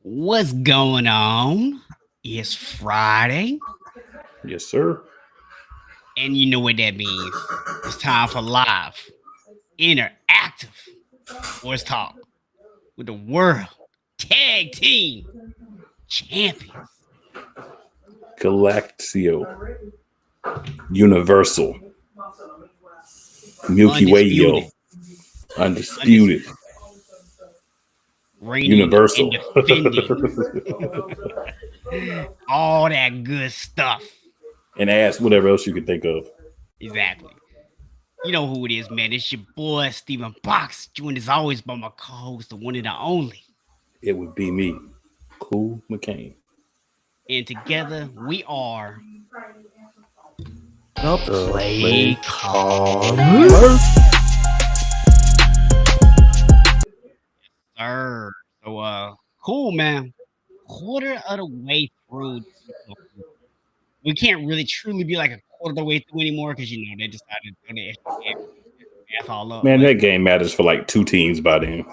What's going on? It's Friday, Yes, sir. and you know what that means. It's time for live, interactive sports talk with the world tag team champions. Galactio. Universal. Milky Way, Undisputed, Undisputed. reigning Universal. and defending. All that good stuff. And ask whatever else you can think of. Exactly. You know who it is, man. It's your boy, Stephen Box, joined as always by my co-host, the one and the only. It would be me, Cool McCain. And together we are the Play Callers. Sir. So cool, man. Quarter of the way through. We can't really truly be like a quarter of the way through anymore because you know they decided to do the extra math all up. Man, but that game matters for like 2 teams by then.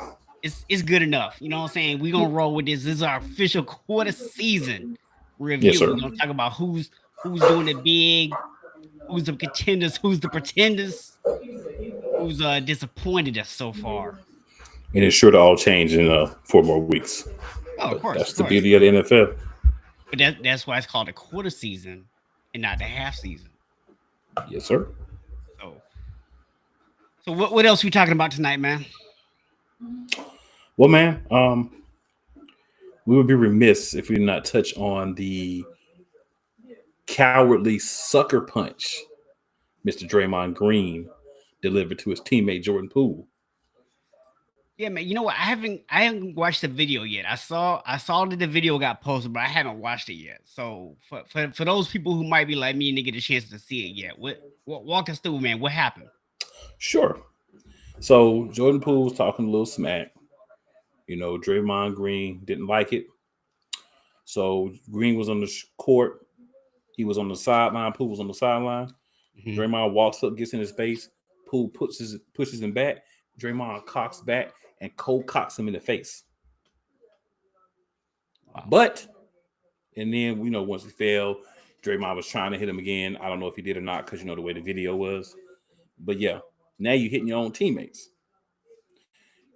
it's good enough. You know what I'm saying? We're gonna roll with this. This is our official quarter season review. Yes, sir. We're gonna talk about who's doing it big, who's the contenders, who's the pretenders, who's disappointed us so far. And it's sure to all change in 4 more weeks. Oh, of course. That's of the course. beauty of the NFL. But that's why it's called a quarter season and not the half season. Yes, sir. So what else we talking about tonight, man? Well, man, we would be remiss if we did not touch on the cowardly sucker punch Mr. Draymond Green delivered to his teammate Jordan Poole. Yeah, man. You know what? I haven't watched the video yet. I saw that the video got posted, but I haven't watched it yet. So for those people who might be like me and they get a chance to see it yet, what walk us through, man? What happened? Sure. So Jordan Poole was talking a little smack. You know, Draymond Green didn't like it. So Green was on the court. He was on the sideline. Poole was on the sideline. Mhm. Draymond walks up, gets in his face. Poole pushes him back. Draymond cocks back and cold cocks him in the face. Wow. But, and then, you know, once he fell, Draymond was trying to hit him again. I don't know if he did or not because, you know, the way the video was. But, yeah, now you're hitting your own teammates.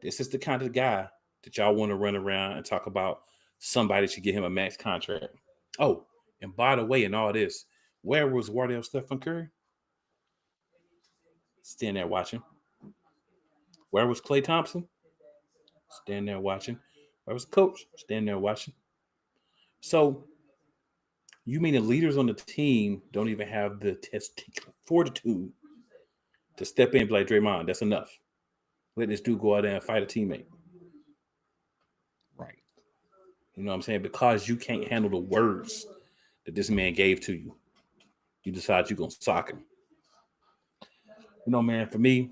This is the kind of guy that y'all want to run around and talk about somebody should get him a max contract. Oh, and by the way, in all this, where was Wardell Stephen Curry? Stand there watching. Where was Klay Thompson? Stand there watching. Where was the coach? Stand there watching. So, you mean the leaders on the team don't even have the fortitude to step in and be like, Draymond, that's enough. Let this dude go out there and fight a teammate. Right. You know what I'm saying? Because you can't handle the words that this man gave to you, you decide you're going to sock him. You know, man, for me,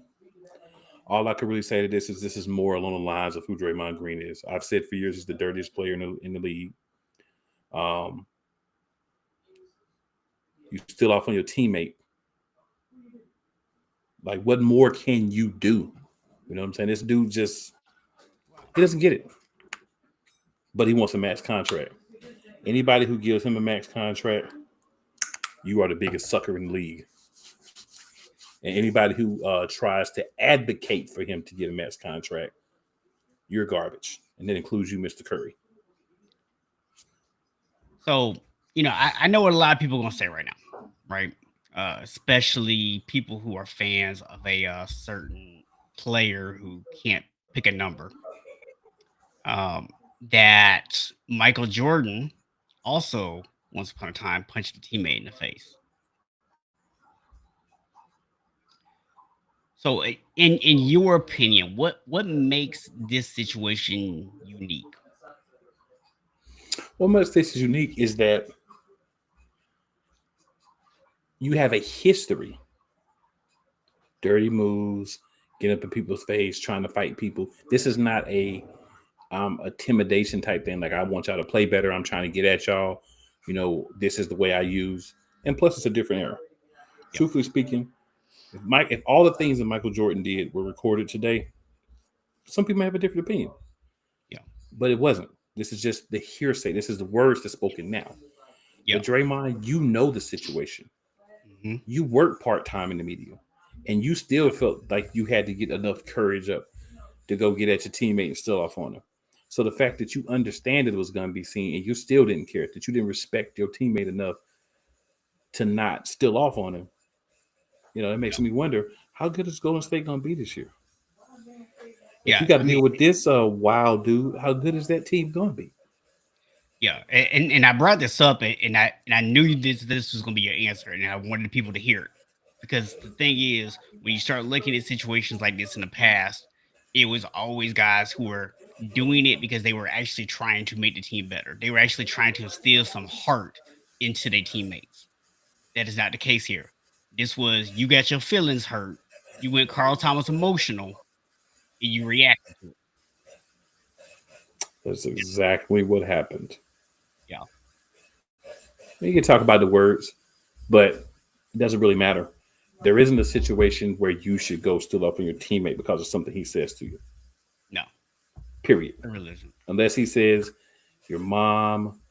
all I could really say to this is more along the lines of who Draymond Green is. I've said for years he's the dirtiest player in the league. You still off on your teammate. Like, what more can you do? You know what I'm saying? This dude just, he doesn't get it. But he wants a max contract. Anybody who gives him a max contract, you are the biggest sucker in the league. And anybody who tries to advocate for him to get a max contract, you're garbage. And that includes you, Mr. Curry. So, you know, I know what a lot of people are going to say right now, right? Especially people who are fans of a certain player who can't pick a number. That Michael Jordan also, once upon a time, punched a teammate in the face. So, in your opinion, what makes this situation unique? What makes this unique is that you have a history. Dirty moves, getting up in people's face, trying to fight people. This is not a intimidation type thing. Like, I want y'all to play better. I'm trying to get at y'all. You know, this is the way I use. And plus, it's a different era. Yep. Truthfully speaking, if all the things that Michael Jordan did were recorded today, some people may have a different opinion. Yeah. but it wasn't. This is just the hearsay. This is the words that's spoken now. Yeah. But Draymond, you know the situation. Mm-hmm. You work part-time in the media, and you still felt like you had to get enough courage up to go get at your teammate and still off on him. So the fact that you understand it was going to be seen and you still didn't care, that you didn't respect your teammate enough to not still off on him, it makes me wonder, how good is Golden State going to be this year? If you got to deal with this wild dude, how good is that team going to be? Yeah, and I brought this up, and I knew this was going to be your answer, and I wanted people to hear it, because the thing is, when you start looking at situations like this in the past, it was always guys who were doing it because they were actually trying to make the team better. They were actually trying to instill some heart into their teammates. That is not the case here. This was, you got your feelings hurt, you went Carl Thomas emotional, and you reacted to it. That's exactly what happened. Yeah. You can talk about the words, but it doesn't really matter. There isn't a situation where you should go still up on your teammate because of something he says to you. No. Period. There really isn't. Unless he says your mom,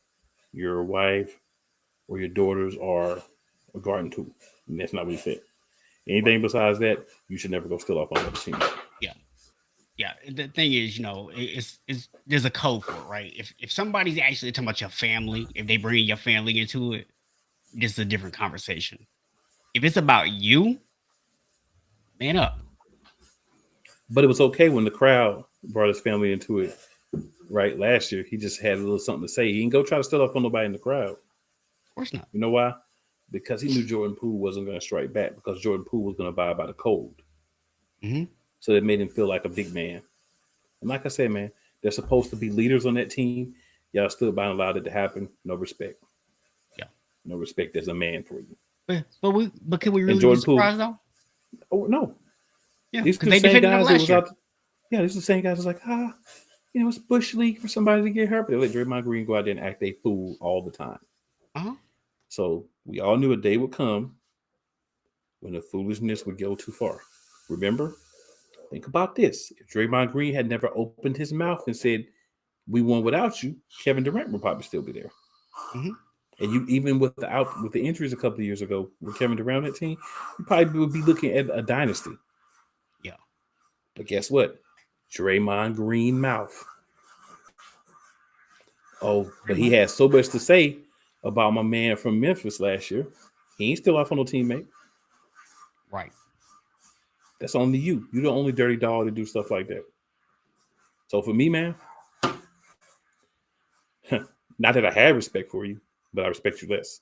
your wife, or your daughters are a garden tool. And that's not what he said. Anything besides that, you should never go still up on your teammate. Yeah. Yeah, the thing is, it's there's a code for it, right? If somebody's actually talking about your family, if they bring your family into it, this is a different conversation. If it's about you, man up. But it was okay when the crowd brought his family into it, right? Last year, he just had a little something to say. He didn't go try to steal up on nobody in the crowd. Of course not. You know why? Because he knew Jordan Poole wasn't going to strike back, because Jordan Poole was going to abide by the code. Mm-hmm. So it made him feel like a big man. And like I said, man, they're supposed to be leaders on that team. Y'all stood by and allowed it to happen. No respect. Yeah. No respect as a man for you. But can we really be surprised though? Oh no. Yeah, these are the same guys that was out. These are the same guys that was like, it's Bush League for somebody to get hurt. But they let Draymond Green go out there and act a fool all the time. Uh-huh. So we all knew a day would come when the foolishness would go too far. Remember? Think about this. If Draymond Green had never opened his mouth and said, "We won without you," Kevin Durant would probably still be there. Mm-hmm. And you, even with the injuries a couple of years ago with Kevin Durant on that team, you probably would be looking at a dynasty. Yeah. But guess what? Draymond Green mouth. Oh, but he had so much to say about my man from Memphis last year. He ain't still off on no teammate. Right. That's only you. You're the only dirty dog to do stuff like that. So for me, man, not that I have respect for you, but I respect you less.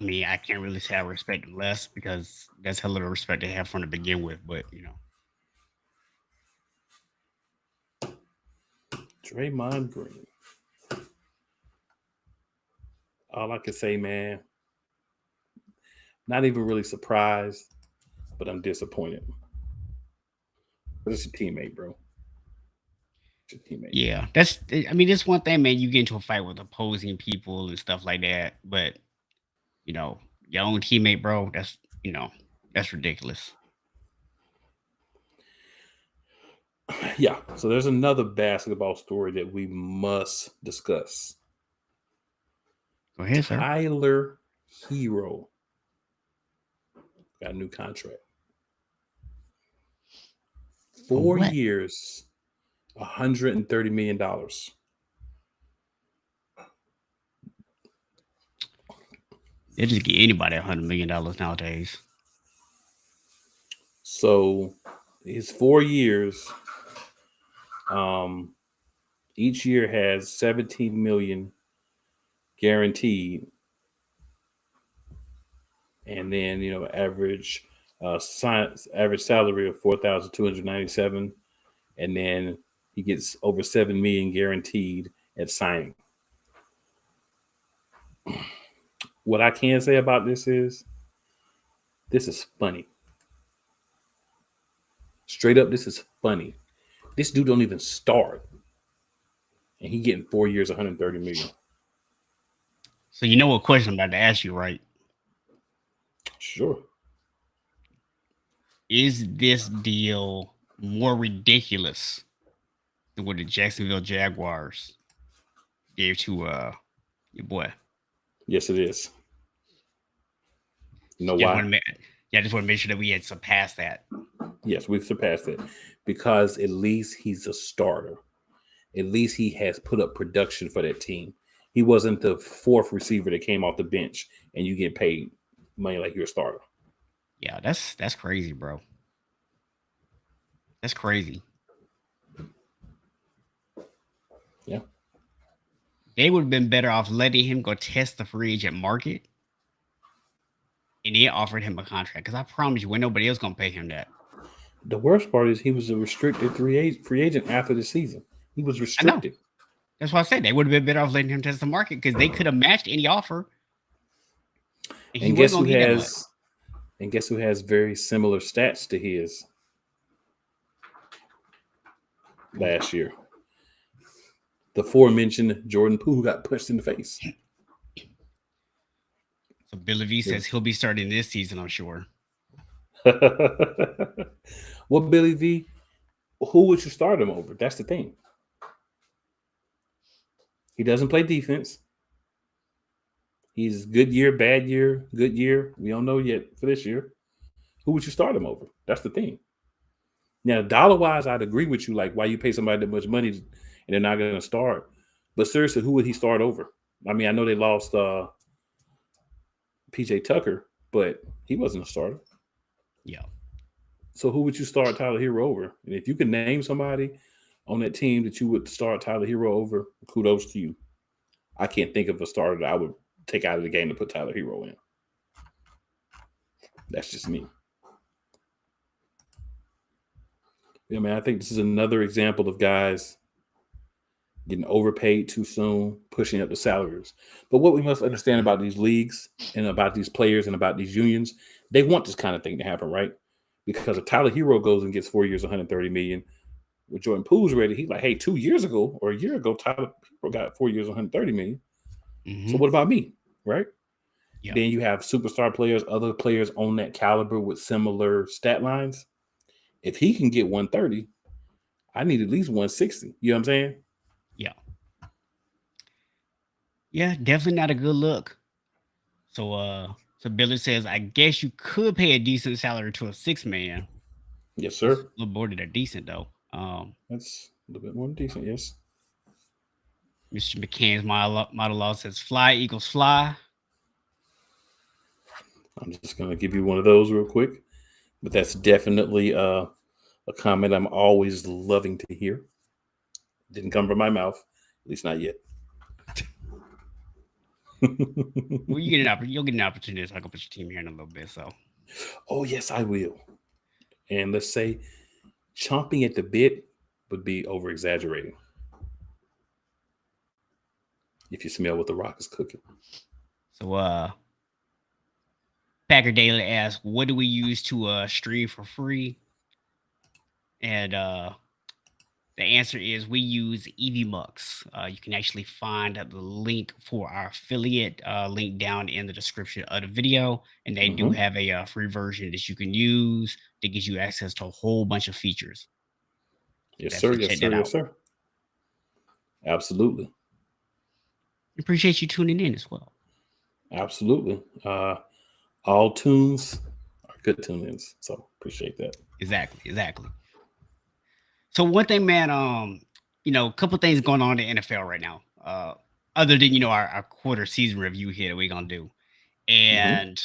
I mean, I can't really say I respect him less, because that's a little respect to have from to begin with. But Draymond Green. All I can say, man, not even really surprised, but I'm disappointed. It's your teammate, bro. It's your teammate. yeah, that's one thing, man. You get into a fight with opposing people and stuff like that, but your own teammate, bro, that's ridiculous. Yeah. So there's another basketball story that we must discuss. Go ahead, sir. Tyler Hero got a new contract. 4 years, $130 million. They just get anybody $100 million nowadays. So his 4 years, each year has 17 million guaranteed, and then average salary of 4,297, and then he gets over 7 million guaranteed at signing. What I can say about this is funny. Straight up, this is funny. This dude don't even start, and he getting 4 years, 130 million. So you know what question I'm about to ask you, right? Sure. Is this deal more ridiculous what the Jacksonville Jaguars gave to your boy. Yes, it is. You know Just why? want to make, yeah, I just want to make sure that we had surpassed that. Yes, we've surpassed it because at least he's a starter. At least he has put up production for that team. He wasn't the fourth receiver that came off the bench and you get paid money like you're a starter. Yeah, that's crazy, bro. That's crazy. Yeah. They would have been better off letting him go test the free agent market. And they offered him a contract. Because I promise you, when nobody else gonna pay him that. The worst part is he was a restricted free agent after the season. He was restricted. That's why I said they would have been better off letting him test the market because they could have matched any offer. And guess who has? And guess who has very similar stats to his last year? The aforementioned Jordan Poole, who got punched in the face. So Billy V says he'll be starting this season, I'm sure. Well, Billy V, who would you start him over? That's the thing. He doesn't play defense. He's good year, bad year, good year. We don't know yet for this year. Who would you start him over? That's the thing. Now, dollar-wise, I'd agree with you. Like, why you pay somebody that much money and they're not going to start? But seriously, who would he start over? I mean, I know they lost PJ Tucker, but he wasn't a starter. Yeah. So who would you start Tyler Hero over? And if you could name somebody on that team that you would start Tyler Hero over, kudos to you. I can't think of a starter that I would take out of the game to put Tyler Hero in. That's just me. Yeah, man, I think this is another example of guys getting overpaid too soon, pushing up the salaries. But what we must understand about these leagues and about these players and about these unions, they want this kind of thing to happen, right? Because if Tyler Hero goes and gets 4 years, $130 million, with Jordan Poole's ready, he's like, hey, 2 years ago or a year ago, Tyler Hero got 4 years, $130 million. Mm-hmm. So what about me, right? Yeah. Then you have superstar players, other players on that caliber with similar stat lines. If he can get 130, I need at least 160. You know what I'm saying? Yeah. Yeah, definitely not a good look. So Billy says, I guess you could pay a decent salary to a $6 man. Yes, sir. It's a little more than a decent though. That's a little bit more than decent, yes. Mr. McCain's model law says fly equals fly. I'm just gonna give you one of those real quick. But that's definitely a comment I'm always loving to hear. Didn't come from my mouth, at least not yet. Well, you'll get an opportunity to talk about your team here in a little bit. So, oh yes, I will. And let's say chomping at the bit would be over exaggerating. If you smell what the Rock is cooking. So, Packer Daily asks, what do we use to stream for free? And the answer is we use EVMux. You can actually find the link for our affiliate link down in the description of the video. And they do have a free version that you can use that gives you access to a whole bunch of features. Yes, sir. Yes, sir. Yes, sir. Absolutely. Appreciate you tuning in as well. Absolutely. All tunes are good tune-ins. So appreciate that. Exactly. So one thing, man, a couple things going on in the NFL right now. Other than our quarter season review here that we're gonna do, and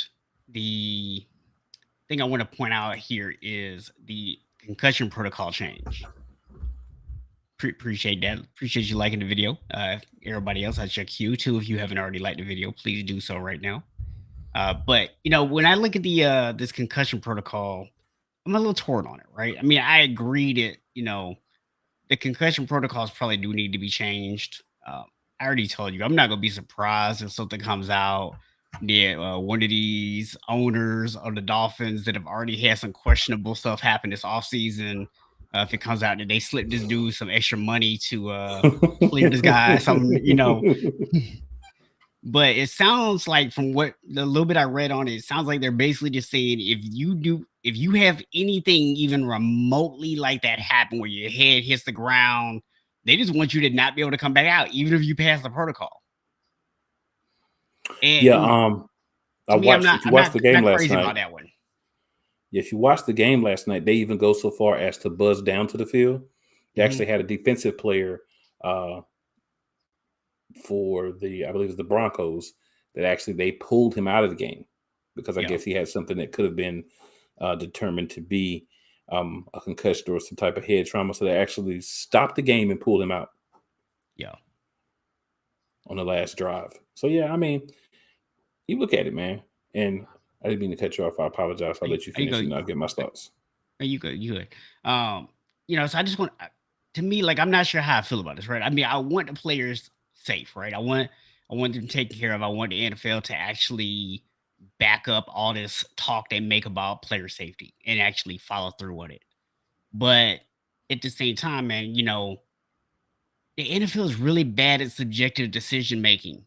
the thing I want to point out here is the concussion protocol change. Appreciate that. Appreciate you liking the video. Everybody else, I check you too. If you haven't already liked the video, please do so right now. But when I look at the this concussion protocol, I'm a little torn on it, right? I mean, I agree that the concussion protocols probably do need to be changed. I already told you, I'm not gonna be surprised if something comes out that one of these owners of the Dolphins that have already had some questionable stuff happen this offseason, if it comes out that they slipped this dude some extra money to clear this guy, But it sounds like from what the little bit I read on it, it sounds like they're basically just saying if you have anything even remotely like that happen where your head hits the ground They just want you to not be able to come back out, even if you pass the protocol. Yeah, to me, I'm if you watched the game not last crazy night, about that one. if you watched the game last night, they even go so far as to buzz down to the field. They actually had a defensive player for I believe it was the Broncos, that actually they pulled him out of the game because I guess he had something that could have been determined to be a concussion or some type of head trauma. So they actually stopped the game and pulled him out. Yeah. On the last drive. So yeah, I mean, you look at it, man. And I didn't mean to cut you off. I apologize. I'll let you finish and I'll get my thoughts. You good. You good. So I just want to me, like, I'm not sure how I feel about this, right? I mean, I want the players safe, right? I want them taken care of. I want the NFL to actually back up all this talk they make about player safety and actually follow through on it. But at the same time, man, the NFL is really bad at subjective decision making.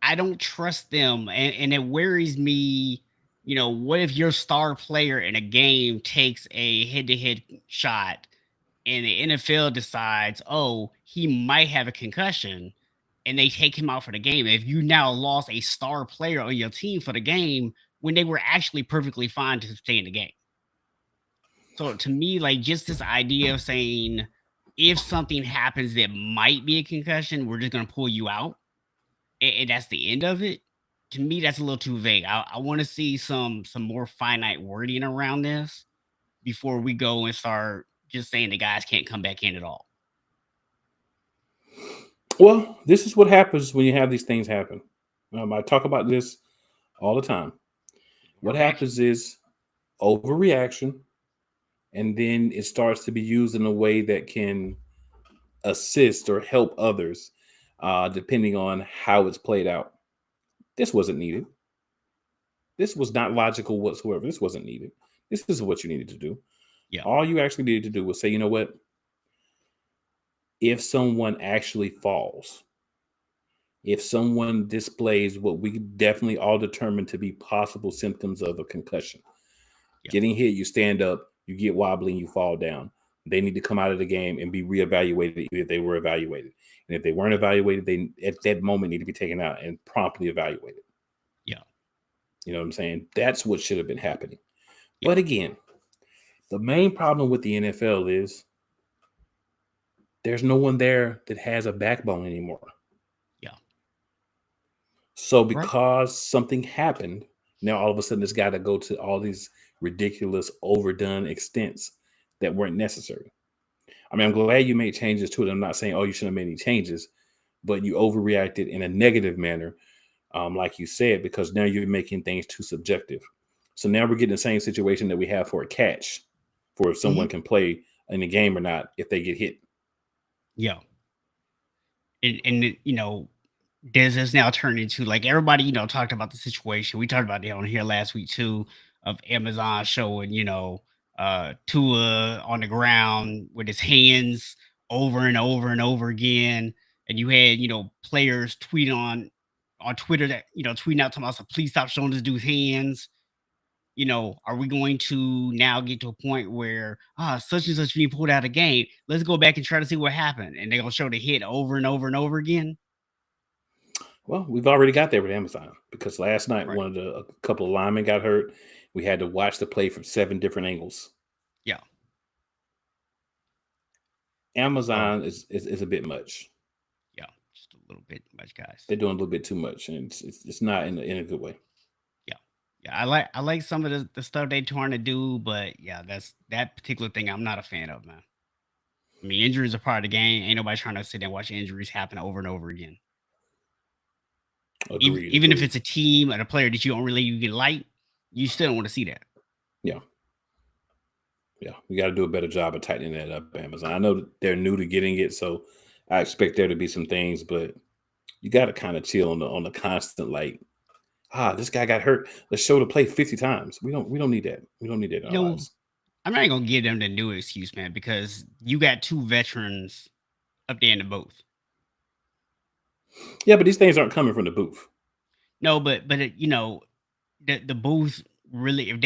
I don't trust them, and it worries me. What if your star player in a game takes a head-to-head shot, and the NFL decides, oh, he might have a concussion, and they take him out for the game? If you now lost a star player on your team for the game when they were actually perfectly fine to stay in the game. So to me, like, just this idea of saying, if something happens that might be a concussion, we're just gonna pull you out, and that's the end of it. To me, that's a little too vague. I want to see some more finite wording around this before we go and start just saying the guys can't come back in at all. Well, this is what happens when you have these things happen. I talk about this all the time. What happens is overreaction, and then it starts to be used in a way that can assist or help others, depending on how it's played out. This wasn't needed. This was not logical whatsoever. This wasn't needed. This is what you needed to do. Yeah. All you actually needed to do was say, you know what? If someone actually falls, if someone displays what we definitely all determined to be possible symptoms of a concussion, getting hit, you stand up, you get wobbly, and you fall down. They need to come out of the game and be reevaluated if they were evaluated. And if they weren't evaluated, they at that moment need to be taken out and promptly evaluated. Yeah. You know what I'm saying? That's what should have been happening. Yeah. But again, the main problem with the NFL is there's no one there that has a backbone anymore. Yeah. So because something happened, now all of a sudden it's got to go to all these ridiculous, overdone extents that weren't necessary. I mean, I'm glad you made changes to it. I'm not saying, oh, you shouldn't have made any changes, but you overreacted in a negative manner, like you said, because now you're making things too subjective. So now we're getting the same situation that we have for a catch, for if someone can play in the game or not if they get hit. Yeah. And this has now turned into, like, everybody, talked about the situation. We talked about it on here last week too, of Amazon showing, Tua on the ground with his hands over and over and over again. And you had, players tweet on Twitter that, tweeting out talking about, please stop showing this dude's hands. Are we going to now get to a point where such and such being pulled out of game? Let's go back and try to see what happened. And they're gonna show the hit over and over and over again. Well, we've already got there with Amazon, because last night a couple of linemen got hurt. We had to watch the play from 7 different angles. Yeah. Amazon is a bit much. Yeah, just a little bit much, guys. They're doing a little bit too much, and it's not in a good way. Yeah, I like some of the stuff they trying to do, but yeah, that particular thing I'm not a fan of, man. I mean, injuries are part of the game. Ain't nobody trying to sit there and watch injuries happen over and over again. Agreed, even if it's a team and a player that you don't really like, you still don't want to see that. Yeah. Yeah, we got to do a better job of tightening that up, Amazon. I know that they're new to getting it, so I expect there to be some things, but you got to kind of chill on the constant, like, this guy got hurt. Let's show the play 50 times. We don't need that. We don't need that in our lives. I'm not gonna give them the new excuse, man, because you got 2 veterans up there in the booth. Yeah, but these things aren't coming from the booth. No, but the booth really, if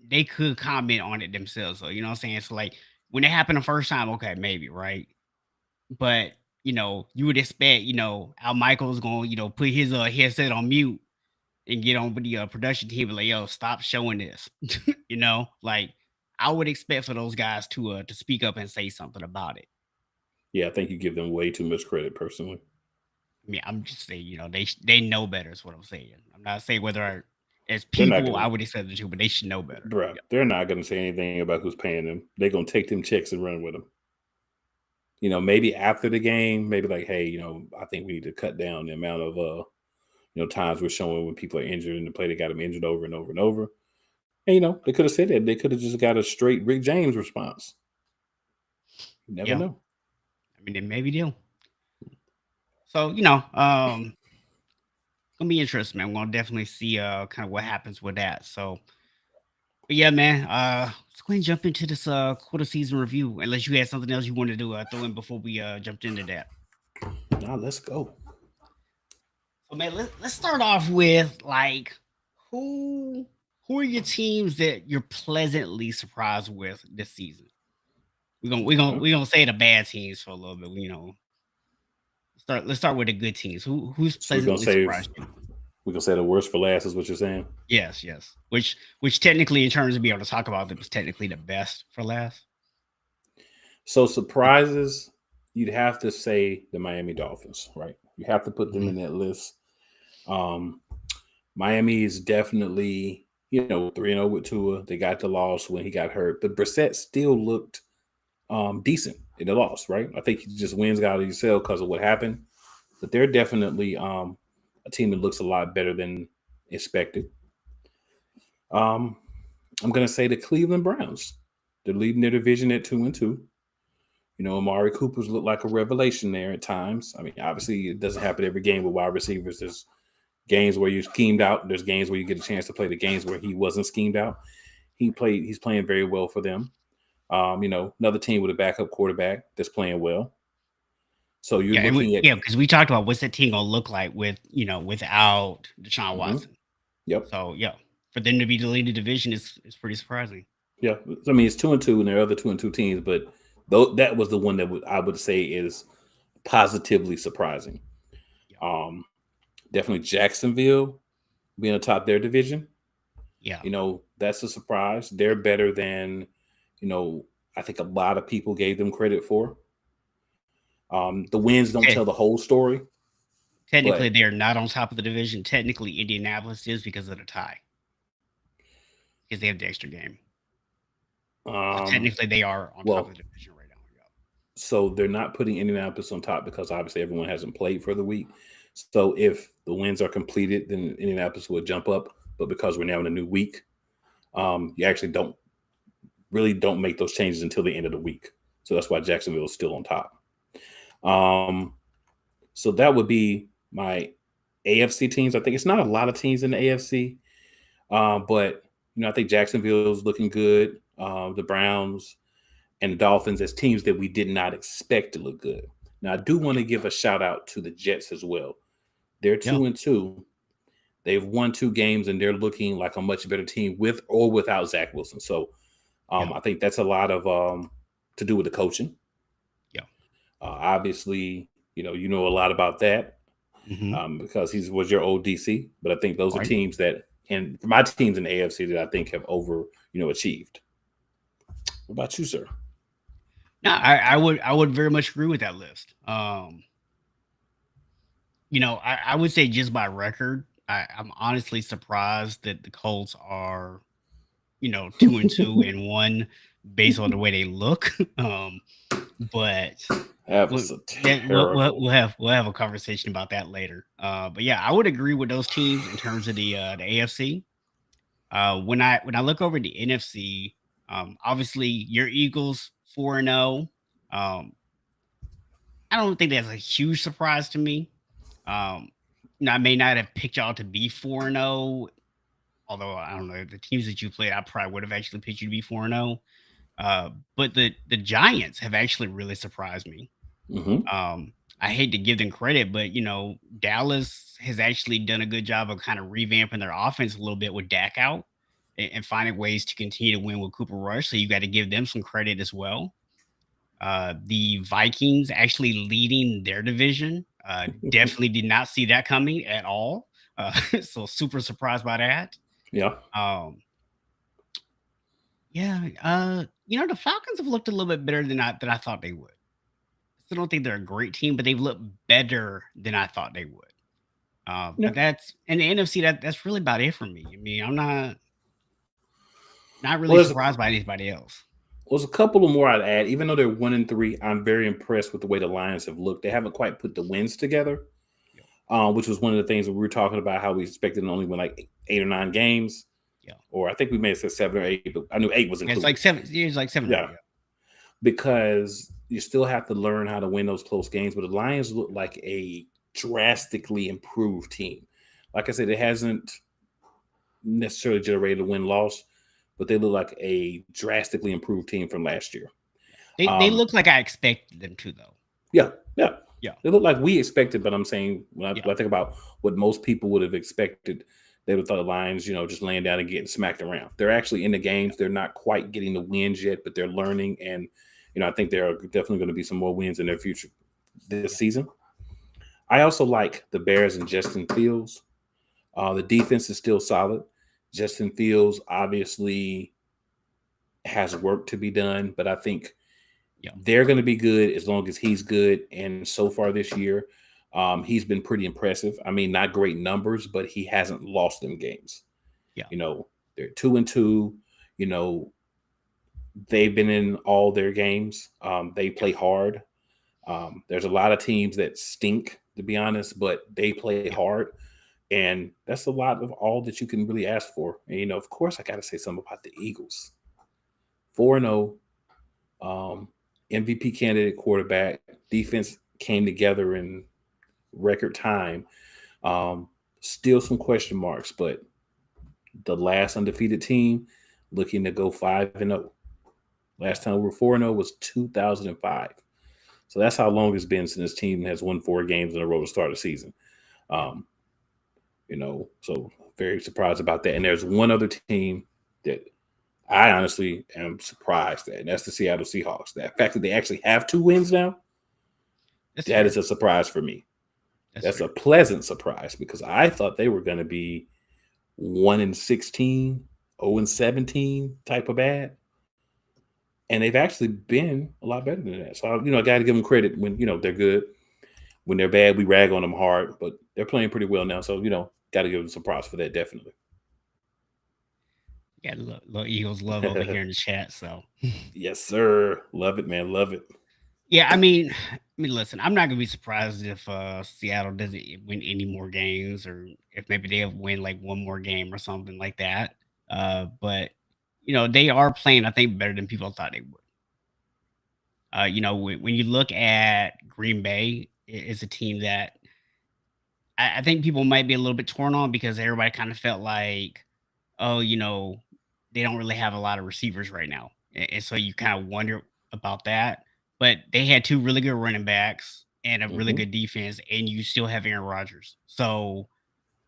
they could comment on it themselves. So you know what I'm saying? So, like, when it happened the first time, okay, maybe, right? But you would expect, Al Michaels going, put his headset on mute and get on with the production team and like, yo, stop showing this. Like I would expect for those guys to speak up and say something about it. Yeah, I think you give them way too much credit, personally. I mean, I'm just saying, they know better is what I'm saying. I'm not saying whether as They're not people I gonna, would expect them to, but they should know better. bro. Yeah. They're not gonna say anything about who's paying them. They're gonna take them checks and run with them. Maybe after the game, maybe like, hey, I think we need to cut down the amount of times we're showing when people are injured in the play. They got them injured over and over and over. And they could have said that. They could have just got a straight Rick James response. You never Yeah. know. I mean, they maybe do. So, gonna be interesting, man. We're gonna definitely see kind of what happens with that. So, but yeah, man. Let's go ahead and jump into this quarter season review. Unless you had something else you wanted to throw in before we jumped into that. Now let's go. So, man, let's start off with like who who are your teams that you're pleasantly surprised with this season? We're gonna say the bad teams for a little bit. Let's start with the good teams. Who's So we're gonna pleasantly save. surprised you? We're gonna say the worst for last, is what you're saying. Yes, yes. Which technically, in terms of being able to talk about them, is technically the best for last. So surprises, you'd have to say the Miami Dolphins, right? You have to put them in that list. Miami is definitely, 3-0 with Tua. They got the loss when he got hurt, but Brissett still looked decent in the loss, right? I think he just wins out of yourself because of what happened. But they're definitely a team that looks a lot better than expected. I'm gonna say the Cleveland Browns. They're leading their division at 2-2. Amari Cooper's looked like a revelation there at times. I mean, obviously, it doesn't happen every game with wide receivers. There's games where you're schemed out. There's games where you get a chance to play the games where he wasn't schemed out. He's playing very well for them. Another team with a backup quarterback that's playing well. So you're looking at because we talked about what's that team gonna look like without Deshaun Watson. Yep. So yeah, for them to be the lead of the division is pretty surprising. Yeah, I mean it's 2-2, and there are other 2-2 teams, but that was the one that I would say is positively surprising. Yeah. Definitely Jacksonville being atop their division. Yeah. That's a surprise. They're better than, I think a lot of people gave them credit for. The wins don't tell the whole story. Technically, they're not on top of the division. Technically, Indianapolis is because of the tie. Because they have the extra game. So technically, they are on top of the division right now. Yeah. So they're not putting Indianapolis on top because obviously everyone hasn't played for the week. So if the wins are completed, then Indianapolis will jump up. But because we're now in a new week, you actually don't make those changes until the end of the week. So that's why Jacksonville is still on top. So that would be my AFC teams. I think it's not a lot of teams in the AFC, but I think Jacksonville is looking good. The Browns and the Dolphins as teams that we did not expect to look good. Now, I do want to give a shout out to the Jets as well. They're 2-2. They've won 2 games, and they're looking like a much better team with or without Zach Wilson. So I think that's a lot of to do with the coaching. Yeah. Obviously, you know a lot about that because he was your old DC. But I think those are teams that, and my teams in the AFC that I think have achieved. What about you, sir? No, I would very much agree with that list. I would say just by record, I'm honestly surprised that the Colts are, 2-2 and 1 based on the way they look. But we'll have a conversation about that later. But yeah, I would agree with those teams in terms of the AFC. When I look over the NFC, obviously your Eagles 4-0. I don't think that's a huge surprise to me. I may not have picked y'all to be 4-0, although I don't know the teams that you played, I probably would have actually picked you to be 4-0. But the Giants have actually really surprised me. I hate to give them credit, but Dallas has actually done a good job of kind of revamping their offense a little bit with Dak out and finding ways to continue to win with Cooper Rush. So you got to give them some credit as well. The Vikings actually leading their division. Definitely did not see that coming at all. So super surprised by that. Yeah. Um, yeah, the Falcons have looked a little bit better than I thought they would. Still don't think they're a great team, but they've looked better than I thought they would. Yeah. But that's in the NFC. That's really about it for me. I mean, I'm not Well, really surprised by anybody else. there's a couple of more I'd add. Even though they're 1-3, I'm very impressed with the way the Lions have looked. They haven't quite put the wins together, Yeah, which was one of the things that we were talking about, how we expected to only win like 8 or 9 games. yeah, Or I think we may have said 7 or 8, but I knew 8 was yeah. It's included. like seven. It's like 7 or 8. Yeah. Because you still have to learn how to win those close games. But the Lions look like a drastically improved team. Like I said, it hasn't necessarily generated a win-loss, but they look like a drastically improved team from last year. They look like I expected them to though. Yeah, yeah. Yeah, They look like we expected, but I'm saying when yeah, I think about what most people would have expected, they would have thought the Lions, just laying down and getting smacked around. They're actually in the games. They're not quite getting the wins yet, but they're learning. And, I think there are definitely going to be some more wins in their future this season. I also like the Bears and Justin Fields. The defense is still solid. Justin Fields obviously has work to be done, but I think yeah, they're going to be good as long as he's good. And so far this year, he's been pretty impressive. I mean, not great numbers, but he hasn't lost them games. yeah, They're 2-2. They've been in all their games. They play hard. There's a lot of teams that stink, to be honest, but they play yeah. hard. And that's a lot of all that you can really ask for. And, of course, I got to say something about the Eagles. 4-0, MVP candidate quarterback. Defense came together in record time. Still some question marks, but the last undefeated team looking to go 5-0. Last time we were 4-0 was 2005. So that's how long it's been since this team has won 4 games in a row to start a season. So very surprised about that. And there's one other team that I honestly am surprised at, and that's the Seattle Seahawks. That fact that they actually have 2 wins now, That's that fair. is a surprise for me. That's fair. a pleasant surprise because I thought they were going to be 1-16, 0-17 type of bad. And they've actually been a lot better than that. So, I got to give them credit when, they're good. When they're bad, we rag on them hard, but they're playing pretty well now. So, got to give them some props for that, definitely. Yeah, little Eagles love over here in the chat. So Yes, sir. Love it, man. Love it. yeah, I mean, listen, I'm not gonna be surprised if Seattle doesn't win any more games, or if maybe they win like one more game or something like that. But they are playing, I think, better than people thought they would. When you look at Green Bay, it's a team that I think people might be a little bit torn on because everybody kind of felt like, oh, they don't really have a lot of receivers right now. And so you kind of wonder about that. But they had 2 really good running backs and a really Hmm. good defense, and you still have Aaron Rodgers. So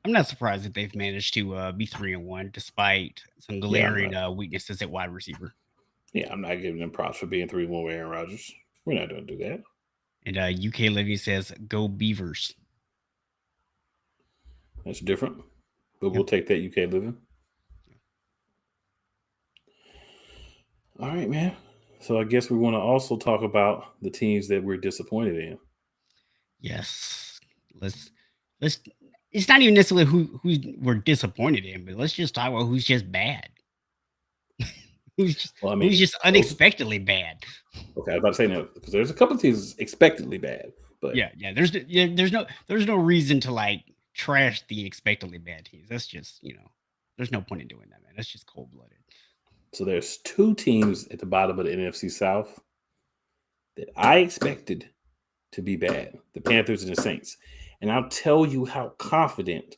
I'm not surprised that they've managed to be 3-1 despite some Yeah, I'm glaring not. weaknesses at wide receiver. Yeah, I'm not giving them props for being 3-1 with Aaron Rodgers. We're not going to do that. And UK Living says, "Go Beavers." That's different, but Yeah. we'll take that UK living. All right, man. So I guess we want to also talk about the teams that we're disappointed in. Yes. Let's. It's not even necessarily who we're disappointed in, but let's just talk about who's just bad. Who's just Well, I who's mean, just those. unexpectedly bad. Okay, I was about to say no because there's a couple of teams expectedly bad, but Yeah, yeah. There's no reason to like trash the expectedly bad teams. That's just there's no point in doing that, man. That's just cold blooded. so there's 2 teams at the bottom of the NFC South that I expected to be bad: the Panthers and the Saints. And I'll tell you how confident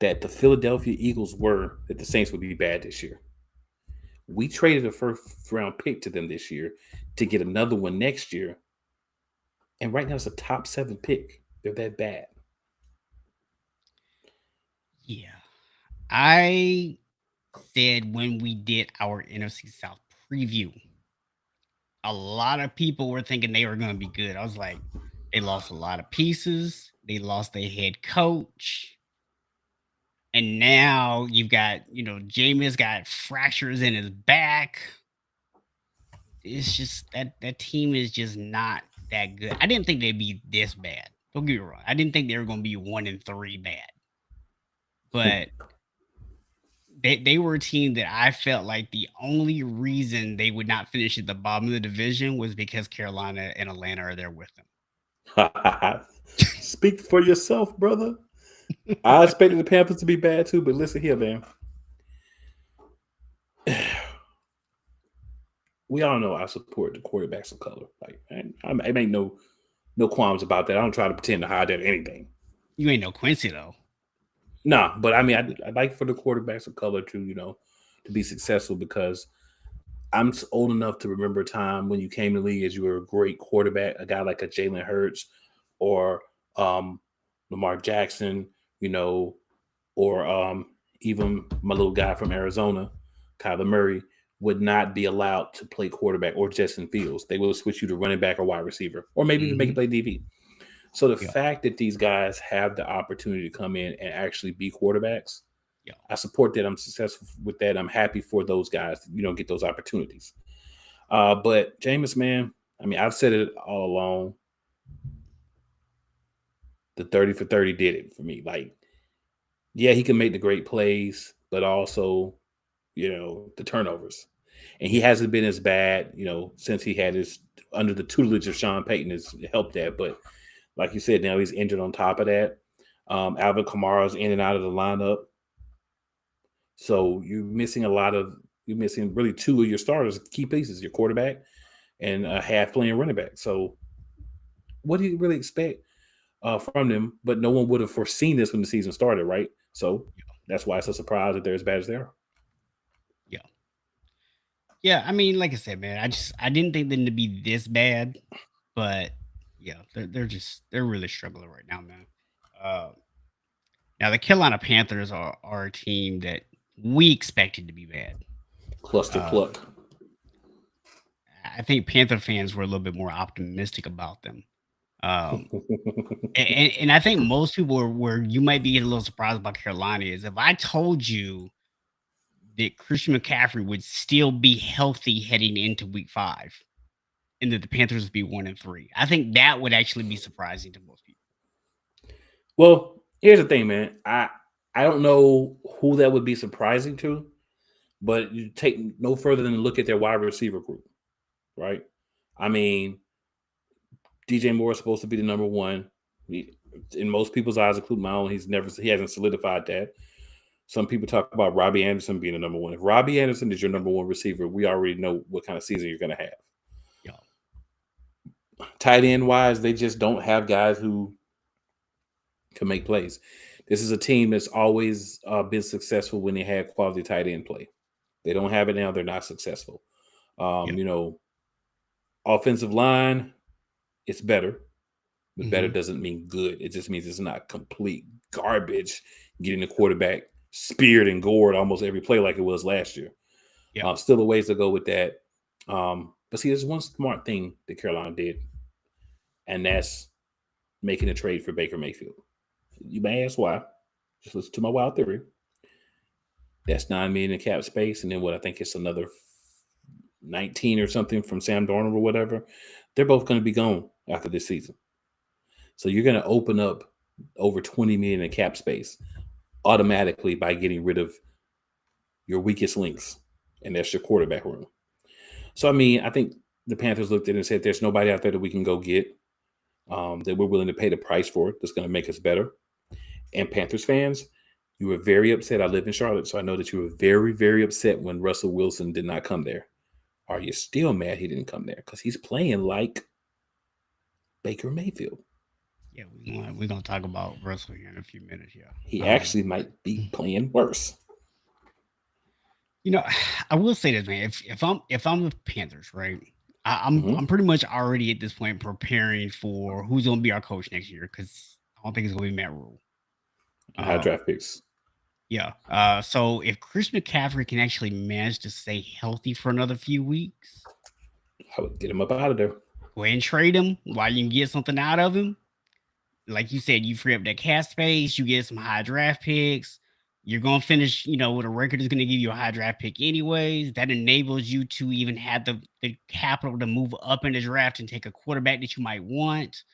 that the Philadelphia Eagles were that the Saints would be bad this year. We traded a first round pick to them this year to get another one next year. And right now it's a top 7 pick. They're that bad. Yeah, I said when we did our NFC South preview a lot of people were thinking they were going to be good. I was like, they lost a lot of pieces. They lost their head coach. And now you've got, Jameis got fractures in his back. It's just that team is just not that good. I didn't think they'd be this bad. Don't get me wrong. I didn't think they were going to be 1-3 bad. But they were a team that I felt like the only reason they would not finish at the bottom of the division was because Carolina and Atlanta are there with them. Speak for yourself, brother. I expected the Panthers to be bad too, but listen here, man. We all know I support the quarterbacks of color. Like, I make no qualms about that. I don't try to pretend to hide that or anything. You ain't no Quincy though. Nah, but I mean, I'd like for the quarterbacks of color to, to be successful, because I'm old enough to remember a time when you came to the league as you were a great quarterback, a guy like a Jalen Hurts or Lamar Jackson, or even my little guy from Arizona, Kyler Murray, would not be allowed to play quarterback, or Justin Fields. They will switch you to running back or wide receiver, or maybe even make you play DB. So the fact that these guys have the opportunity to come in and actually be quarterbacks, I support that. I'm successful with that. I'm happy for those guys to, get those opportunities. But Jameis, man, I mean, I've said it all along. The 30 for 30 did it for me. Like, yeah, he can make the great plays, but also, the turnovers. And he hasn't been as bad, since he had his under the tutelage of Sean Payton has helped that. But like you said, now he's injured on top of that. Alvin Kamara's in and out of the lineup. So you're missing really two of your starters, key pieces, your quarterback and a half playing running back. So what do you really expect from them? But no one would have foreseen this when the season started, right? So that's why it's a surprise that they're as bad as they are. Yeah, I mean, like I said, man, I didn't think them to be this bad, but they're really struggling right now, man. Now the Carolina Panthers are a team that we expected to be bad. Cluster pluck. I think Panther fans were a little bit more optimistic about them. And I think most people were you might be a little surprised about Carolina is if I told you that Christian McCaffrey would still be healthy heading into week 5 and that the Panthers would be 1-3. I think that would actually be surprising to most people. Well, here's the thing, man. I don't know who that would be surprising to, but you take no further than to look at their wide receiver group, right? I mean, DJ Moore is supposed to be the number one. In most people's eyes, including my own, he hasn't solidified that. Some people talk about Robbie Anderson being the number one. If Robbie Anderson is your number one receiver, we already know what kind of season you're going to have. Yeah. Tight end wise, they just don't have guys who can make plays. This is a team that's always been successful when they had quality tight end play. They don't have it now. They're not successful. Offensive line, it's better. But better doesn't mean good. It just means it's not complete garbage getting the quarterback speared and gored almost every play like it was last year. Still a ways to go with that. But see, there's one smart thing that Carolina did, and that's making a trade for Baker Mayfield. You may ask why. Just listen to my wild theory. That's $9 million in cap space, and then what I think it's another 19 or something from Sam Darnold or whatever. They're both going to be gone after this season. So you're going to open up over $20 million in cap space automatically by getting rid of your weakest links, and that's your quarterback room. So, I mean, I think the Panthers looked at it and said, there's nobody out there that we can go get that we're willing to pay the price for it that's going to make us better. And Panthers fans, you were very upset. I live in Charlotte, so I know that you were very, very upset when Russell Wilson did not come there. Are you still mad he didn't come there? Because he's playing like Baker Mayfield. Yeah, we're gonna talk about Russell here in a few minutes. Yeah, he actually might be playing worse. I will say this, man. If I'm the Panthers, right, I'm pretty much already at this point preparing for who's gonna be our coach next year because I don't think it's gonna be Matt Rule. High draft picks. Yeah. So if Chris McCaffrey can actually manage to stay healthy for another few weeks, I would get him up out of there. Go ahead and trade him while you can get something out of him. Like you said, you free up that cap space, you get some high draft picks. You're gonna finish, with a record that's gonna give you a high draft pick anyways. That enables you to even have the capital to move up in the draft and take a quarterback that you might want.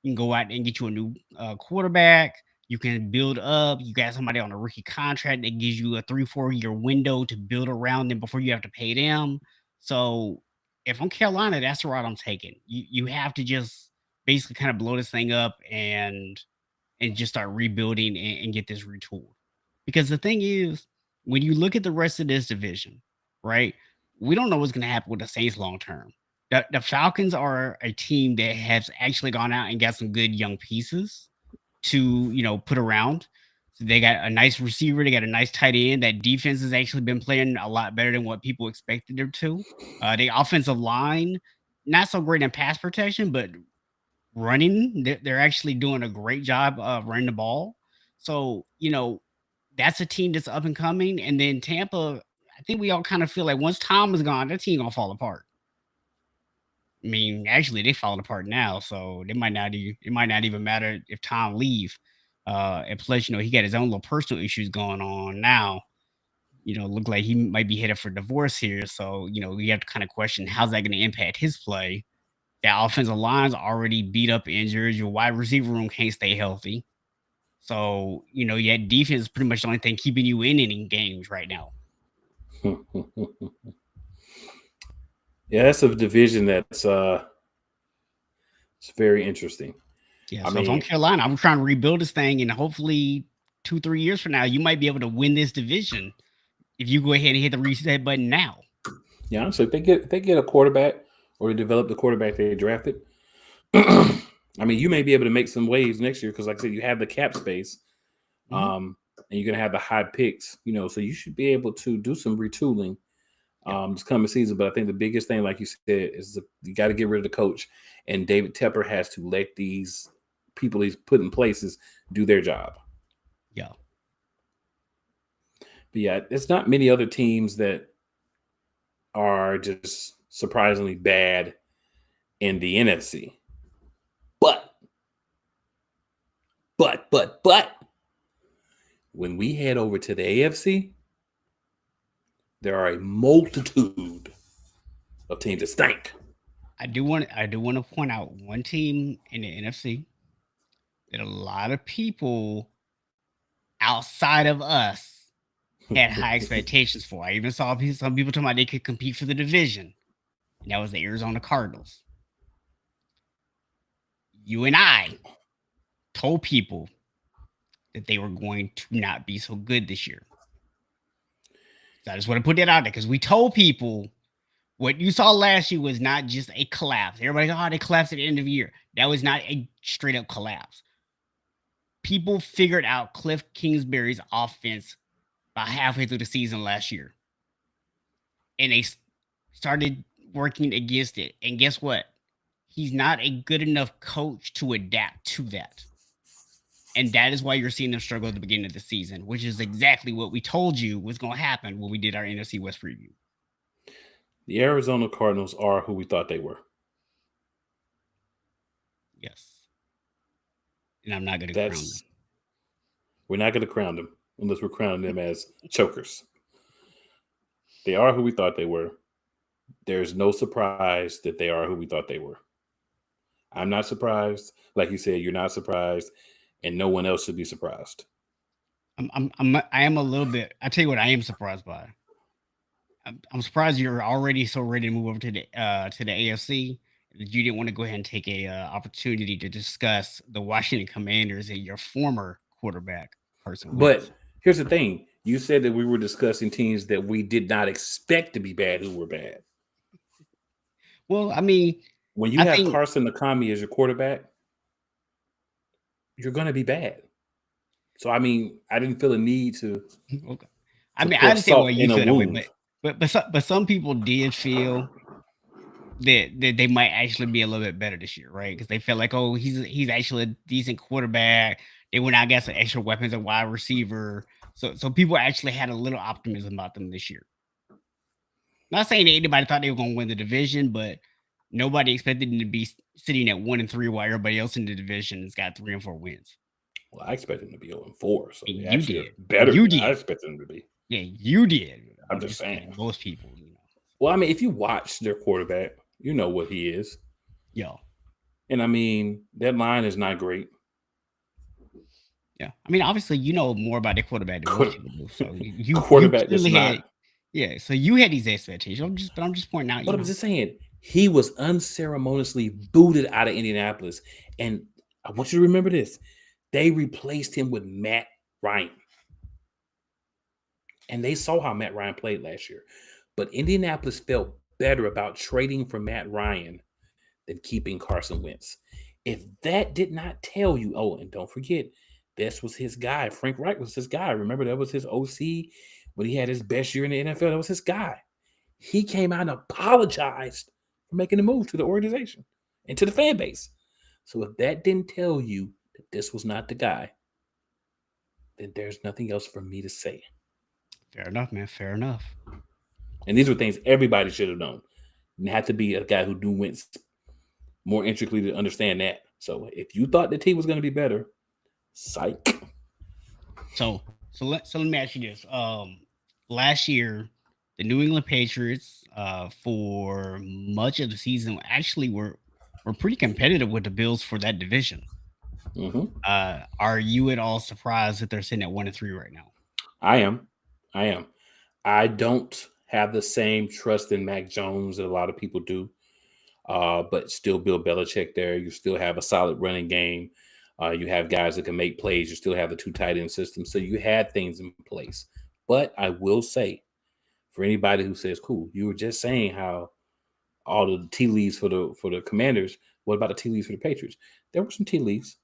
You can go out and get you a new quarterback. You can build up. You got somebody on a rookie contract that gives you a 3-4 year window to build around them before you have to pay them. So if I'm Carolina, that's the route I'm taking. You have to just basically kind of blow this thing up and just start rebuilding and get this retooled. Because the thing is, when you look at the rest of this division, right? We don't know what's going to happen with the Saints long term. The Falcons are a team that has actually gone out and got some good young pieces to put around. So they got a nice receiver, they got a nice tight end. That defense has actually been playing a lot better than what people expected them to. The offensive line, not so great in pass protection, but running, they're actually doing a great job of running the ball. So that's a team that's up and coming. And then Tampa, I think we all kind of feel like once Tom is gone, that team gonna fall apart. I mean, actually, they falling apart now, so it might not even matter if Tom leave. And plus, he got his own little personal issues going on now. Look like he might be headed for divorce here. So, you have to kind of question how's that going to impact his play. That offensive line's already beat up, injured. Your wide receiver room can't stay healthy. So, your defense is pretty much the only thing keeping you in any games right now. Yeah, that's a division that's it's very interesting. Yeah, so if I'm Carolina, I'm trying to rebuild this thing, and hopefully 2-3 years from now, you might be able to win this division if you go ahead and hit the reset button now. Yeah, honestly, if they get a quarterback or they develop the quarterback they drafted, I mean, you may be able to make some waves next year because, like I said, you have the cap space, and you're gonna have the high picks, so you should be able to do some retooling this coming season. But I think the biggest thing, like you said, is you got to get rid of the coach, and David Tepper has to let these people he's put in places do their job. Yeah. But yeah, it's not many other teams that are just surprisingly bad in the NFC. But when we head over to the AFC, there are a multitude of teams that stink. I do want to point out one team in the NFC that a lot of people outside of us had high expectations for. I even saw some people talking about they could compete for the division, and that was the Arizona Cardinals. You and I told people that they were going to not be so good this year. So I just want to put that out there because we told people what you saw last year was not just a collapse. Everybody, they collapsed at the end of the year. That was not a straight up collapse. People figured out Cliff Kingsbury's offense about halfway through the season last year. And they started working against it. And guess what? He's not a good enough coach to adapt to that. And that is why you're seeing them struggle at the beginning of the season, which is exactly what we told you was going to happen when we did our NFC West preview. The Arizona Cardinals are who we thought they were. Yes. And I'm not going to crown them. We're not going to crown them unless we're crowning them as chokers. They are who we thought they were. There's no surprise that they are who we thought they were. I'm not surprised. Like you said, you're not surprised, and no one else should be surprised. I am a little bit. I tell you what, I am surprised by. I'm surprised you're already so ready to move over to the AFC that you didn't want to go ahead and take a opportunity to discuss the Washington Commanders and your former quarterback, Carson Wentz. But here's the thing: you said that we were discussing teams that we did not expect to be bad who were bad. Well, I mean, when you have Carson Nakami as your quarterback, you're going to be bad. So, I mean, I didn't feel a need to. Okay. I mean, I understand why you feel that way, but some people did feel that they might actually be a little bit better this year, right? Because they felt like, oh, he's actually a decent quarterback. They went out and got some extra weapons at wide receiver. So people actually had a little optimism about them this year. Not saying that anybody thought they were going to win the division, but Nobody expected him to be sitting at 1-3 while everybody else in the division has got 3 and 4 wins. Well, I expected him to be 0-4, so they You actually are did. better You than I did. expected him to be. Yeah, you did. I'm just saying. Most people, Well, I mean, if you watch their quarterback, you know what he is. Yeah. And I mean, that line is not great. Yeah. I mean, obviously, you know more about the quarterback than most people do. So you quarterback you that's had, not. yeah. So you had these expectations. I'm just pointing out. But I'm just saying, he was unceremoniously booted out of Indianapolis. And I want you to remember this. They replaced him with Matt Ryan. And they saw how Matt Ryan played last year. But Indianapolis felt better about trading for Matt Ryan than keeping Carson Wentz. If that did not tell you, oh, and don't forget, this was his guy. Frank Reich was his guy. Remember, that was his OC when he had his best year in the NFL. That was his guy. He came out and apologized for making the move to the organization and to the fan base. So if that didn't tell you that this was not the guy, then there's nothing else for me to say. Fair enough, man. Fair enough. And these were things everybody should have known. And had to be a guy who knew Wentz more intricately to understand that. So if you thought the team was going to be better, psych. So let me ask you this. Last year, the New England Patriots, for much of the season, actually were pretty competitive with the Bills for that division. Mm-hmm. Are you at all surprised that they're sitting at 1-3 right now? I am. I don't have the same trust in Mac Jones that a lot of people do. But still Bill Belichick there. You still have a solid running game. You have guys that can make plays. You still have the 2 tight end system. So you had things in place. But I will say, for anybody who says, cool, you were just saying how all the tea leaves for the Commanders. What about the tea leaves for the Patriots? There were some tea leaves.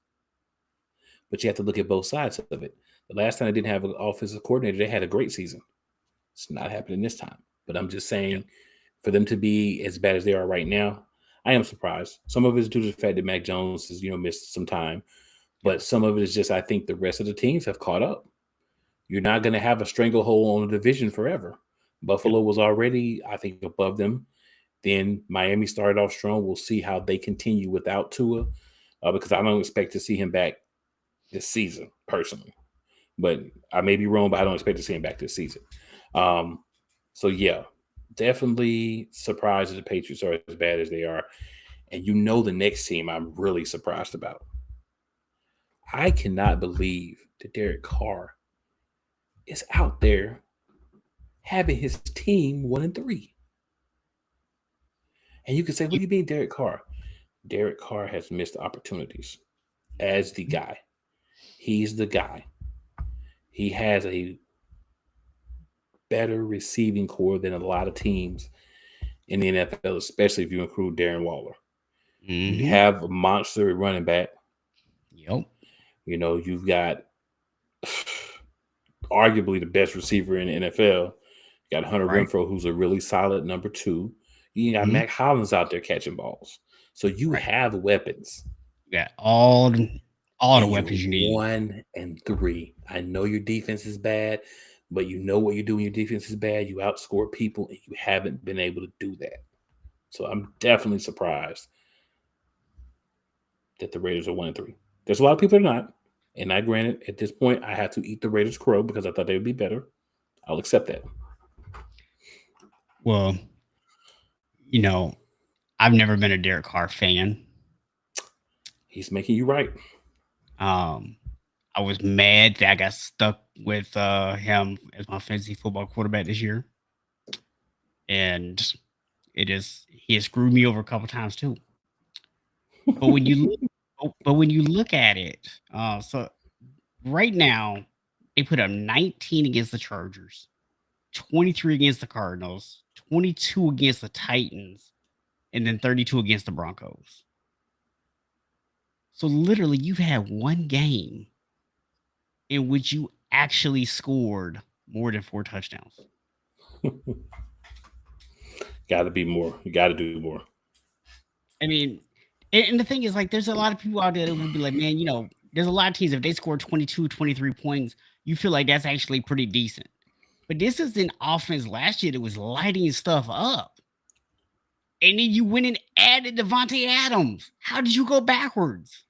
But you have to look at both sides of it. The last time they didn't have an offensive coordinator, they had a great season. It's not happening this time. But I'm just saying, for them to be as bad as they are right now, I am surprised. Some of it is due to the fact that Mac Jones has, missed some time. But some of it is just, I think the rest of the teams have caught up. You're not going to have a stranglehold on the division forever. Buffalo was already, I think, above them. Then Miami started off strong. We'll see how they continue without Tua, because I don't expect to see him back this season, personally. But I may be wrong, but I don't expect to see him back this season. So, yeah, definitely surprised that the Patriots are as bad as they are. And the next team I'm really surprised about. I cannot believe that Derek Carr is out there having his team 1-3. And you can say, what do you mean, Derek Carr? Derek Carr has missed opportunities as the guy. He's the guy. He has a better receiving core than a lot of teams in the NFL, especially if you include Darren Waller. Mm-hmm. You have a monster running back. Yep. You've got arguably the best receiver in the NFL. You got Hunter Renfrow, who's a really solid number 2. You got Mac Hollins out there catching balls. So you have weapons. You got all the weapons you need. 1-3. I know your defense is bad, but you know what you do when your defense is bad. You outscore people, and you haven't been able to do that. So I'm definitely surprised that the Raiders are 1-3. There's a lot of people that are not. And I granted, at this point, I had to eat the Raiders crow because I thought they would be better. I'll accept that. Well, I've never been a Derek Carr fan. He's making you right. I was mad that I got stuck with him as my fantasy football quarterback this year. And he has screwed me over a couple times too. But when you look at it, so right now they put up 19 against the Chargers, 23 against the Cardinals, 22 against the Titans, and then 32 against the Broncos. So literally, you've had one game in which you actually scored more than 4 touchdowns. Got to be more. You got to do more. I mean, and the thing is, there's a lot of people out there that would be like, man, there's a lot of teams, if they score 22, 23 points, you feel like that's actually pretty decent. But this is an offense last year that was lighting stuff up. And then you went and added Devontae Adams. How did you go backwards?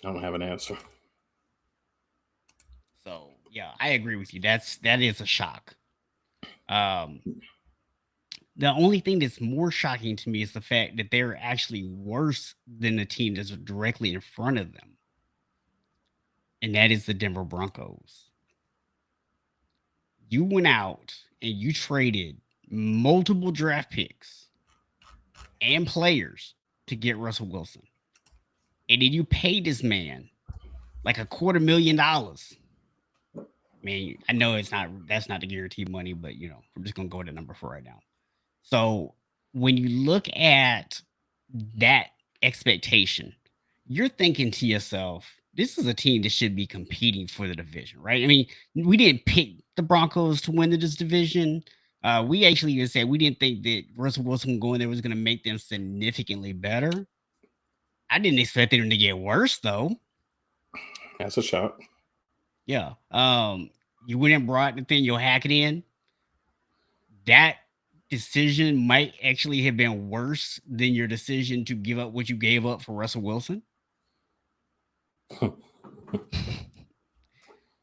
I don't have an answer. So yeah, I agree with you. That is a shock. The only thing that's more shocking to me is the fact that they're actually worse than the team that's directly in front of them, and that is the Denver Broncos. You went out and you traded multiple draft picks and players to get Russell Wilson, and then you paid this man like $250,000. I mean, I know that's not the guaranteed money, but we're just gonna go with the number for right now. So when you look at that expectation, you're thinking to yourself, this is a team that should be competing for the division, right? I mean, we didn't pick the Broncos to win this division. We actually even said we didn't think that Russell Wilson going there was going to make them significantly better. I didn't expect them to get worse, though. That's a shock. Yeah. You went and brought Nathaniel Hackett in. That decision might actually have been worse than your decision to give up what you gave up for Russell Wilson.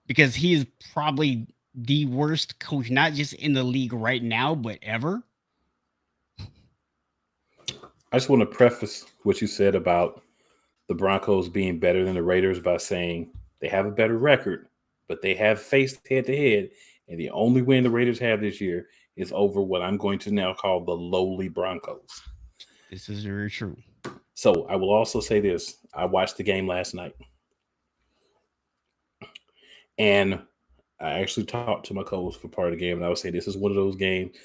Because he is probably the worst coach, not just in the league right now, but ever. I just want to preface what you said about the Broncos being better than the Raiders by saying they have a better record, but they have faced head-to-head, and the only win the Raiders have this year is over what I'm going to now call the lowly Broncos. This is very true. So I will also say this. I watched the game last night. And I actually talked to my co-host for part of the game, and I would say this is one of those games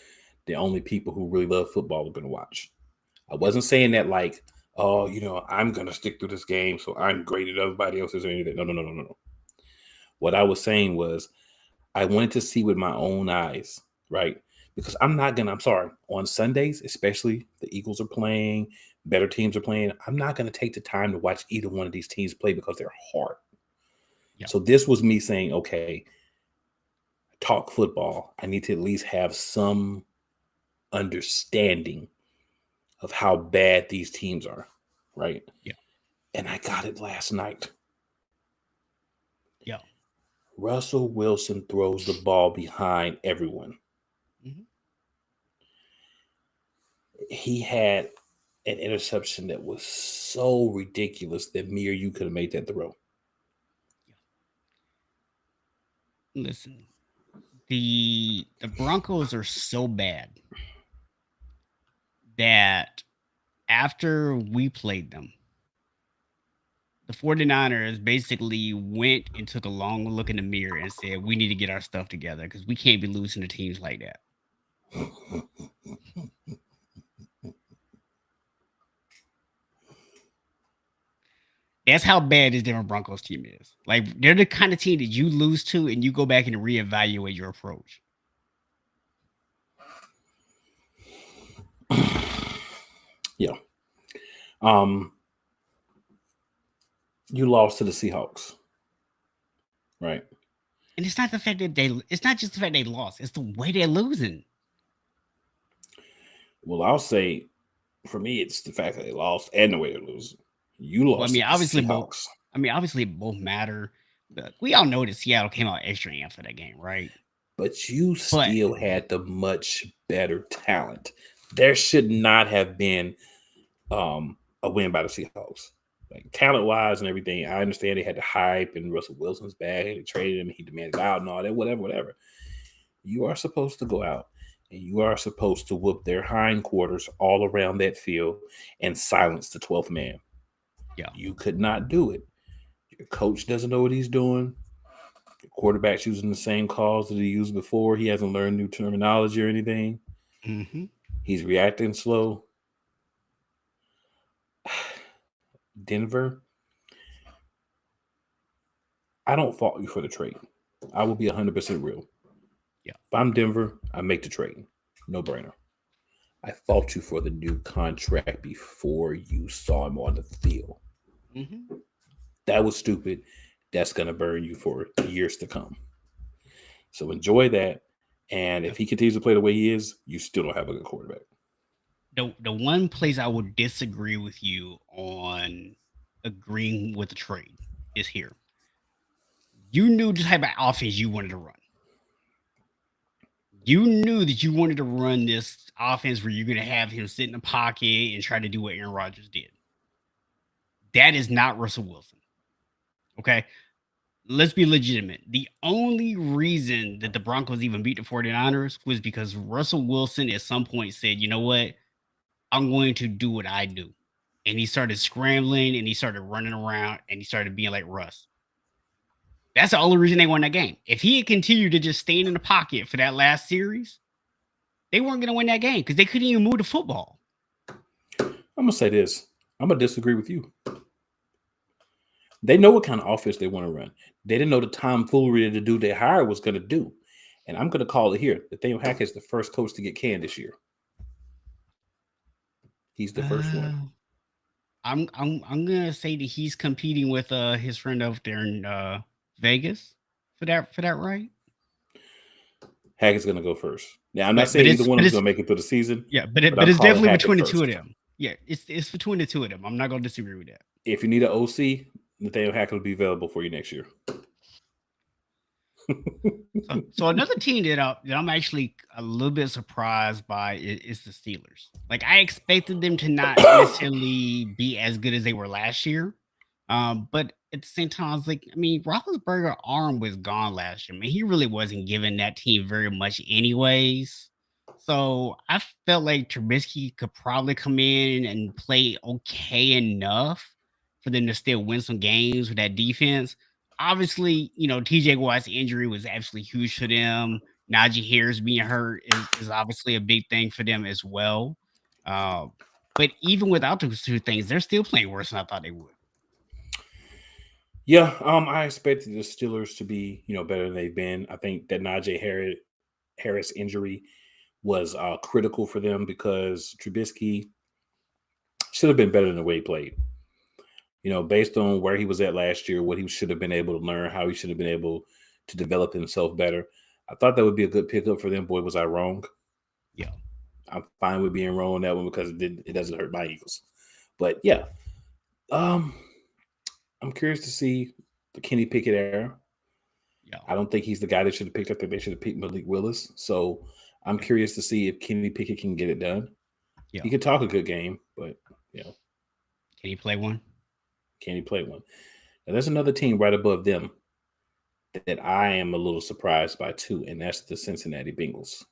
the only people who really love football are going to watch. I wasn't saying that like, oh, I'm going to stick through this game, so I'm greater than everybody else or anything. No. What I was saying was I wanted to see with my own eyes, right? Because I'm sorry, on Sundays, especially the Eagles are playing, better teams are playing, I'm not going to take the time to watch either one of these teams play because they're hard. Yeah. So this was me saying, okay, talk football. I need to at least have some understanding of how bad these teams are, right? Yeah. And I got it last night. Yeah. Russell Wilson throws the ball behind everyone. Mm-hmm. He had an interception that was so ridiculous that me or you could have made that throw. Listen, the Broncos are so bad that after we played them, the 49ers basically went and took a long look in the mirror and said, we need to get our stuff together because we can't be losing to teams like that. That's how bad this Denver Broncos team is. Like, they're the kind of team that you lose to and you go back and reevaluate your approach. Yeah. You lost to the Seahawks. Right. And it's not the fact that it's not just the fact they lost, it's the way they're losing. Well, I'll say for me, it's the fact that they lost and the way they're losing. You lost. Well, obviously both matter. But we all know that Seattle came out extra amped for that game, right? But you still had the much better talent. There should not have been a win by the Seahawks. Like talent-wise and everything, I understand they had the hype and Russell Wilson's back and they traded him and he demanded out and all that, whatever. You are supposed to go out and you are supposed to whoop their hindquarters all around that field and silence the 12th man. Yeah. You could not do it. Your coach doesn't know what he's doing. Your quarterback's using the same calls that he used before. He hasn't learned new terminology or anything. Mm-hmm. He's reacting slow. Denver, I don't fault you for the trade. I will be 100% real. Yeah. If I'm Denver, I make the trade. No brainer. I fault you for the new contract before you saw him on the field. Mm-hmm. That was stupid. That's going to burn you for years to come. So enjoy that. And if he continues to play the way he is, you still don't have a good quarterback. The one place I would disagree with you on agreeing with the trade is here. You knew the type of offense you wanted to run. You knew that you wanted to run this offense where you're going to have him sit in the pocket and try to do what Aaron Rodgers did. That is not Russell Wilson. Okay? Let's be legitimate. The only reason that the Broncos even beat the 49ers was because Russell Wilson at some point said, you know what? I'm going to do what I do. And he started scrambling and he started running around and he started being like Russ. That's the only reason they won that game. If he had continued to just stand in the pocket for that last series, they weren't going to win that game because they couldn't even move the football. I'm going to say this. I'm going to disagree with you. They know what kind of offense they want to run. They didn't know the tomfoolery the dude they hired was going to do. And I'm going to call it here. Nathaniel Hackett is the first coach to get canned this year. He's the first one. I'm gonna say that he's competing with his friend over there in Vegas for that right. Hackett's gonna go first. Now I'm not saying either one of them gonna make it through the season. Yeah, but it's definitely between the two of them. Yeah, it's between the two of them. I'm not gonna disagree with that. If you need an OC, Nathaniel Hackett will be available for you next year. So another team that I'm actually a little bit surprised by is the Steelers. Like I expected them to not necessarily be as good as they were last year, but at the same time, I was like, I mean, Roethlisberger's arm was gone last year. I mean, he really wasn't giving that team very much, anyways. So I felt like Trubisky could probably come in and play okay enough for them to still win some games with that defense. Obviously, TJ Watt's injury was absolutely huge for them. Najee Harris being hurt is obviously a big thing for them as well. But even without those two things, they're still playing worse than I thought they would. Yeah, I expected the Steelers to be, better than they've been. I think that Najee Harris injury was critical for them because Trubisky should have been better than the way he played. Based on where he was at last year, what he should have been able to learn, how he should have been able to develop himself better. I thought that would be a good pickup for them. Boy, was I wrong. Yeah. I'm fine with being wrong on that one because it doesn't hurt my Eagles. But yeah, I'm curious to see the Kenny Pickett era. Yeah. I don't think he's the guy they should have picked up. They should have picked Malik Willis. So I'm curious to see if Kenny Pickett can get it done. Yeah. He can talk a good game, but Can he play one? Can he play one? Now, there's another team right above them that I am a little surprised by too, and that's the Cincinnati Bengals.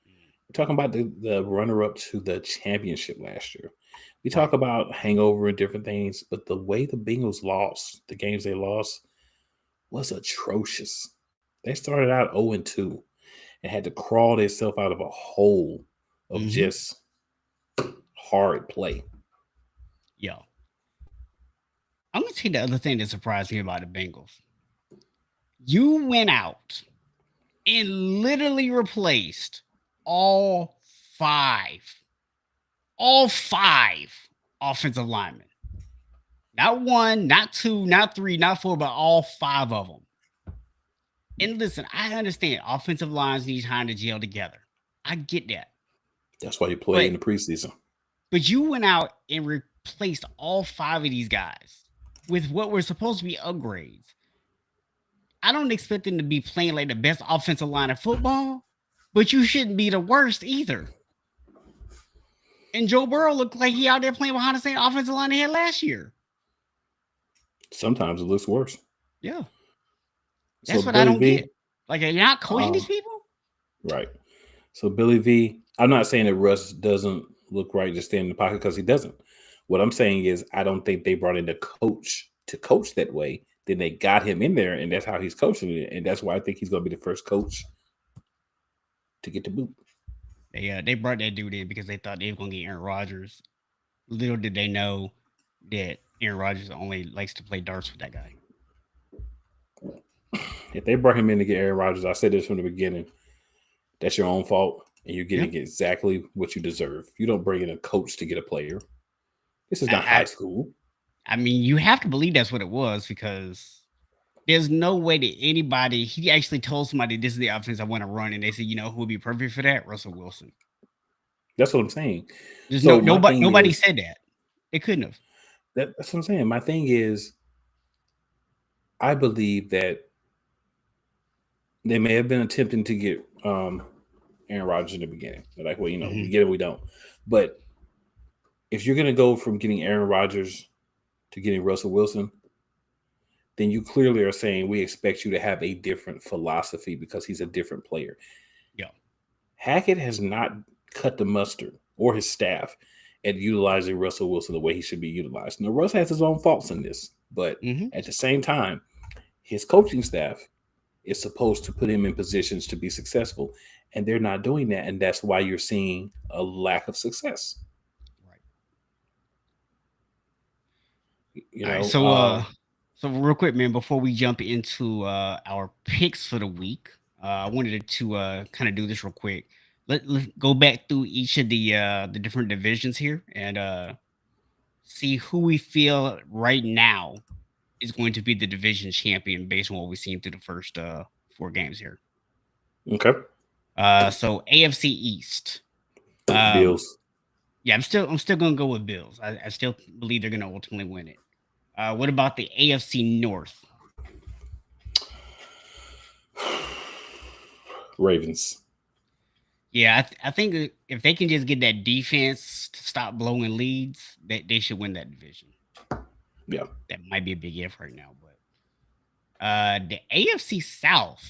We're talking about the runner-up to the championship last year. We talk about hangover and different things, but the way the Bengals lost, the games they lost, was atrocious. They started out 0-2 and had to crawl themselves out of a hole of just hard play. Yeah. I'm going to tell you the other thing that surprised me about the Bengals. You went out and literally replaced all five offensive linemen. Not one, not two, not three, not four, but all five of them. And listen, I understand offensive lines need time to gel together. I get that. That's why you play in the preseason. But you went out and replaced all five of these guys with what were supposed to be upgrades. I don't expect them to be playing like the best offensive line of football, but you shouldn't be the worst either. And Joe Burrow looked like he out there playing behind the same offensive line he had last year. Sometimes it looks worse. Yeah. That's what I don't get. Like, you're not coaching these people? Right. So Billy V, I'm not saying that Russ doesn't look right just standing in the pocket because he doesn't. What I'm saying is I don't think they brought in the coach to coach that way. Then they got him in there, and that's how he's coaching it. And that's why I think he's going to be the first coach to get the boot. They brought that dude in because they thought they were going to get Aaron Rodgers. Little did they know that Aaron Rodgers only likes to play darts with that guy. If they brought him in to get Aaron Rodgers, I said this from the beginning, that's your own fault, and you're getting exactly what you deserve. You don't bring in a coach to get a player. This is not high school. I mean, you have to believe that's what it was because There's no way that anybody. He actually told somebody this is the offense I want to run, and they said, who would be perfect for that? Russell Wilson. That's what I'm saying. There's So nobody said that. It couldn't have. That's what I'm saying. My thing is, I believe that they may have been attempting to get Aaron Rodgers in the beginning. They're like, well, we get it, we don't. But if you're going to go from getting Aaron Rodgers to getting Russell Wilson, then you clearly are saying we expect you to have a different philosophy because he's a different player. Yeah. Hackett has not cut the mustard, or his staff, at utilizing Russell Wilson the way he should be utilized. Now, Russ has his own faults in this, but at the same time, his coaching staff is supposed to put him in positions to be successful, and they're not doing that, and that's why you're seeing a lack of success. Right. So real quick, man, before we jump into our picks for the week, I wanted to kind of do this real quick. Let's go back through each of the different divisions here and see who we feel right now is going to be the division champion based on what we've seen through the first 4 games here. Okay. So AFC East. Bills. Yeah, I'm still gonna go with Bills. I still believe they're gonna ultimately win it. What about the AFC North? Ravens. Yeah, I think if they can just get that defense to stop blowing leads, they should win that division. Yeah, that might be a big if right now, but the AFC South.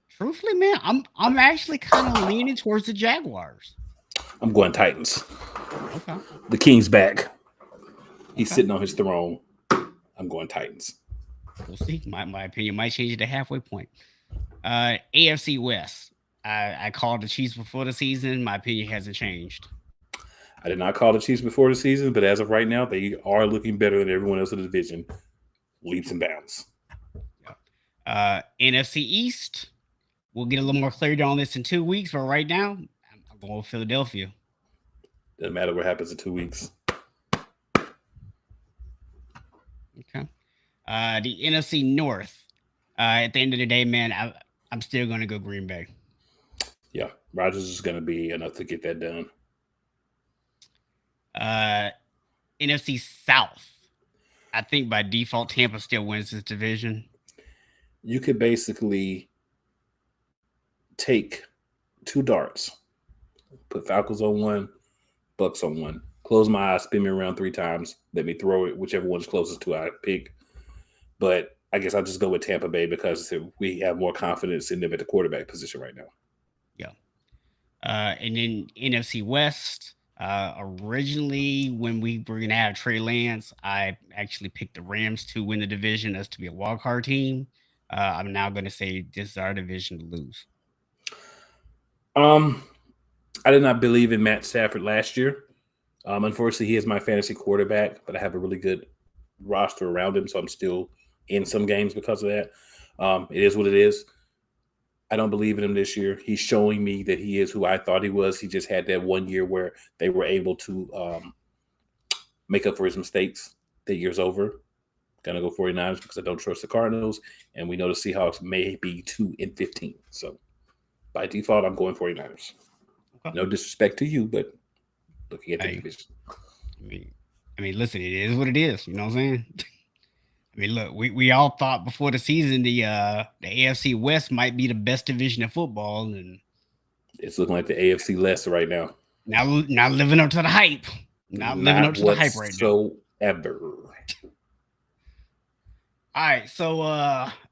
Truthfully, man, I'm actually kind of leaning towards the Jaguars. I'm going Titans. Okay. The King's back. He's sitting on his throne. I'm going Titans. We'll see. My opinion might change at the halfway point. AFC West. I called the Chiefs before the season. My opinion hasn't changed. I did not call the Chiefs before the season, but as of right now, they are looking better than everyone else in the division. Leaps and bounds. NFC East. We'll get a little more clarity on this in 2 weeks, but right now, I'm going with Philadelphia. Doesn't matter what happens in 2 weeks. Okay. The NFC North. At the end of the day, man, I'm still going to go Green Bay. Yeah, Rodgers is going to be enough to get that done. NFC South. I think by default, Tampa still wins this division. You could basically take 2 darts, put Falcons on one, Bucks on one, close my eyes, spin me around 3 times, let me throw it, whichever one's closest to I pick. But I guess I'll just go with Tampa Bay because we have more confidence in them at the quarterback position right now. Yeah. And then NFC West. Originally, when we were going to have Trey Lance, I actually picked the Rams to win the division as to be a wildcard team. I'm now going to say this is our division to lose. I did not believe in Matt Stafford last year. Unfortunately, he is my fantasy quarterback, but I have a really good roster around him, so I'm still in some games because of that. It is what it is. I don't believe in him this year. He's showing me that he is who I thought he was. He just had that 1 year where they were able to make up for his mistakes. That year's over. Gonna go 49ers because I don't trust the Cardinals, and we know the Seahawks may be 2-15. So by default, I'm going 49ers. Okay. No disrespect to you, but looking at the division. I mean, listen, it is what it is. You know what I'm saying? I mean, look, we all thought before the season the AFC West might be the best division of football, and it's looking like the AFC West right now. Not living up to the hype. Not living up to the hype right now. Ever. All right, so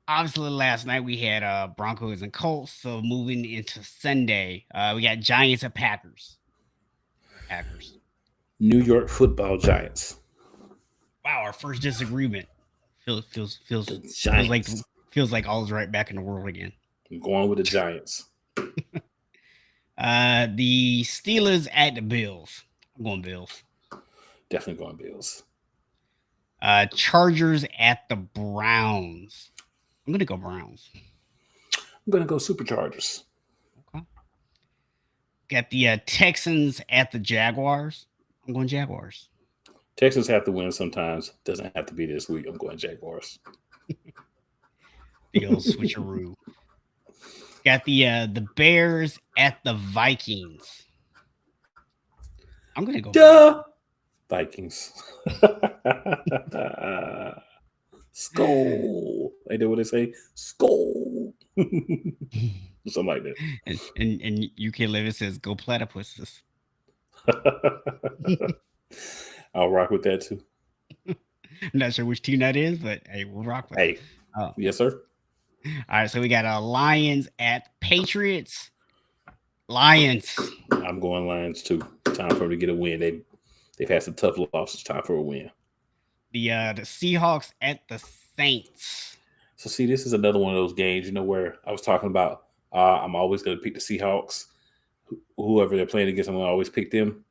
obviously last night we had Broncos and Colts. So moving into Sunday, we got Giants and Packers. New York Football Giants. Wow, our first disagreement. Feels like all is right back in the world again. I'm going with the Giants. The Steelers at the Bills. I'm going Bills. Definitely going Bills. Chargers at the Browns. I'm gonna go Browns. I'm gonna go Superchargers. Okay. Got the Texans at the Jaguars. I'm going Jaguars. Texans have to win sometimes. Doesn't have to be this week. I'm going Jaguars. The old switcheroo. Got the Bears at the Vikings. I'm gonna go Vikings. Skull. Ain't that what they say? Skull. Something like that. And 𝐿 says go platypuses. I'll rock with that too. I'm not sure which team that is, but hey, we'll rock with it. Oh. Yes, sir. All right, so we got Lions at Patriots. Lions. I'm going Lions too. Time for them to get a win. They've had some tough losses. Time for a win. The Seahawks at the Saints. So see, this is another one of those games, where I was talking about. I'm always going to pick the Seahawks. Whoever they're playing against, I'm going to always pick them.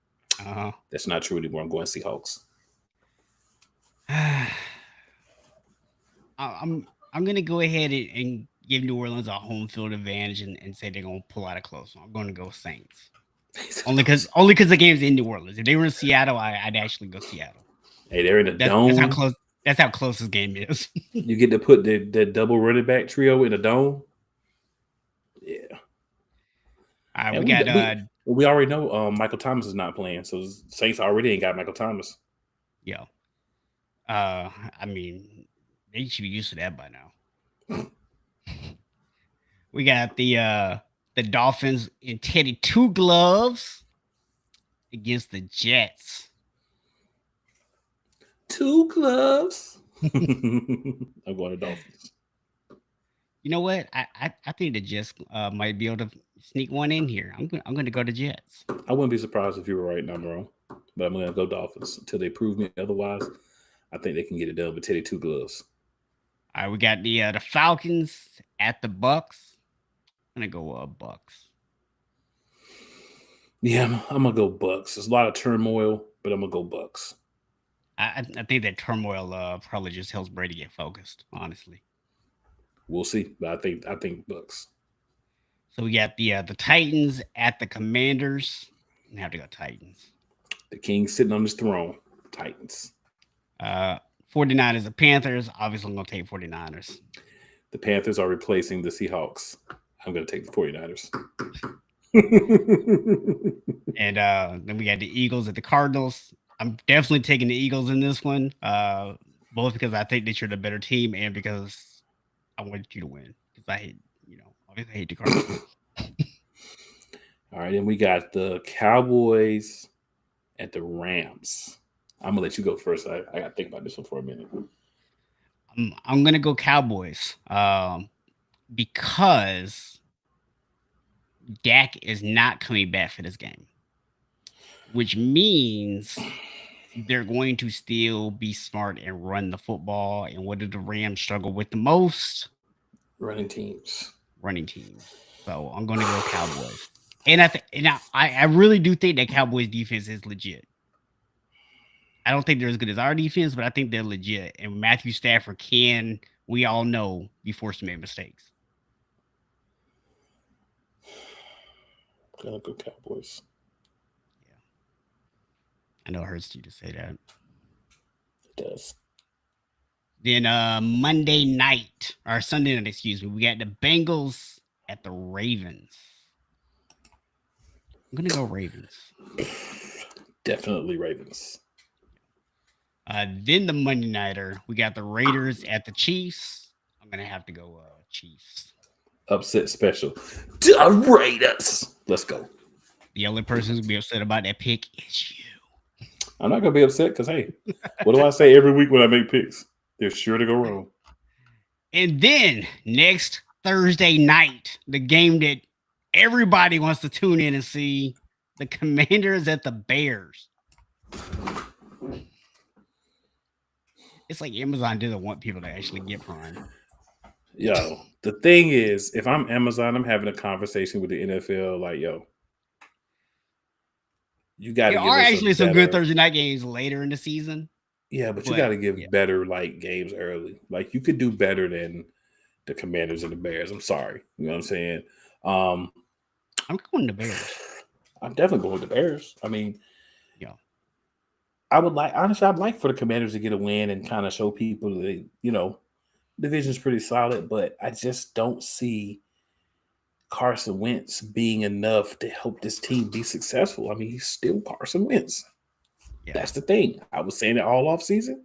That's not true anymore. I'm going Seahawks. I'm gonna go ahead and give New Orleans a home field advantage and say they're gonna pull out a close one. I'm gonna go Saints. only because the game's in New Orleans. If they were in Seattle, I'd actually go Seattle. Hey, they're in the dome. That's how close this game is. You get to put the double running back trio in the dome. Yeah. All right, we already know Michael Thomas is not playing, so Saints already ain't got Michael Thomas. Yeah. I mean, they should be used to that by now. We got the Dolphins in Teddy Two Gloves against the Jets. Two gloves. I'm going to Dolphins. You know what? I think the Jets might be able to sneak one in here. I'm going to go to Jets. I wouldn't be surprised if you were right and I'm wrong, but I'm going to go Dolphins until they prove me otherwise. I think they can get it done with Teddy Two Gloves. All right, we got the Falcons at the Bucks. I'm going to go Bucks. Yeah, I'm going to go Bucks. There's a lot of turmoil, but I'm going to go Bucks. I think that turmoil probably just helps Brady get focused, honestly. We'll see, but I think Bucks. So we got the Titans at the Commanders. I have to go Titans. The king sitting on his throne. Titans. 49ers and Panthers. Obviously, I'm going to take 49ers. The Panthers are replacing the Seahawks. I'm going to take the 49ers. And then we got the Eagles at the Cardinals. I'm definitely taking the Eagles in this one, both because I think that you're the better team and because I want you to win. Because I hate the Cardinals. All right, and we got the Cowboys at the Rams. I'm gonna let you go first. I got to think about this one for a minute. I'm gonna go Cowboys because Dak is not coming back for this game, which means they're going to still be smart and run the football. And what do the Rams struggle with the most? Running teams. So I'm going to go Cowboys. And I really do think that Cowboys defense is legit. I don't think they're as good as our defense, but I think they're legit. And Matthew Stafford can, we all know, be forced to make mistakes. Gonna go Cowboys. Yeah. I know it hurts you to say that. It does. Then Sunday night, excuse me, we got the Bengals at the Ravens. I'm going to go Ravens. Definitely Ravens. Then the Monday nighter, we got the Raiders at the Chiefs. I'm going to have to go Chiefs. Upset special. The Raiders. Let's go. The only person who's going to be upset about that pick is you. I'm not going to be upset because, hey, what do I say every week when I make picks? They're sure to go wrong. And then next Thursday night, the game that everybody wants to tune in and see, the Commanders at the Bears. It's like Amazon doesn't want people to actually get Prime. Yo, the thing is, if I'm Amazon, I'm having a conversation with the NFL like, yo, you got to give us actually some good Thursday night games later in the season. Yeah, but you got to give better games early. Like, you could do better than the Commanders and the Bears. I'm sorry. You know what I'm saying? I'm going to Bears. I'm definitely going to Bears. I mean, yeah. I'd like for the Commanders to get a win and kind of show people that, division's pretty solid, but I just don't see Carson Wentz being enough to help this team be successful. I mean, he's still Carson Wentz. Yeah, That's the thing. I was saying it all off season.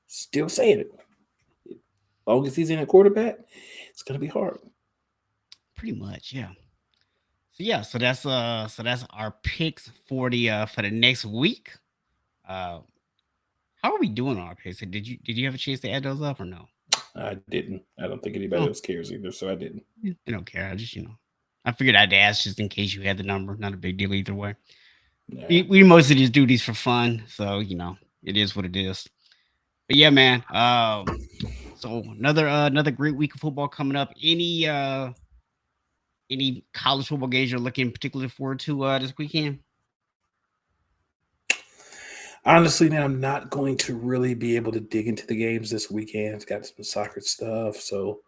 Still saying it. As long as he's in at quarterback, it's gonna be hard. pretty much. Yeah. So yeah, so that's our picks for the next week. Uh, how are we doing on our picks? Did you have a chance to add those up or no? I didn't. I don't think anybody Oh, else cares either, so I didn't. yeah, I don't care. I just I figured I'd ask just in case you had the number. Not a big deal either way. We Nah. we mostly just do these for fun, so it is what it is. But yeah, man. So another great week of football coming up. Any college football games you're looking particularly forward to this weekend? Honestly, man, I'm not going to really be able to dig into the games this weekend. It's got some soccer stuff, so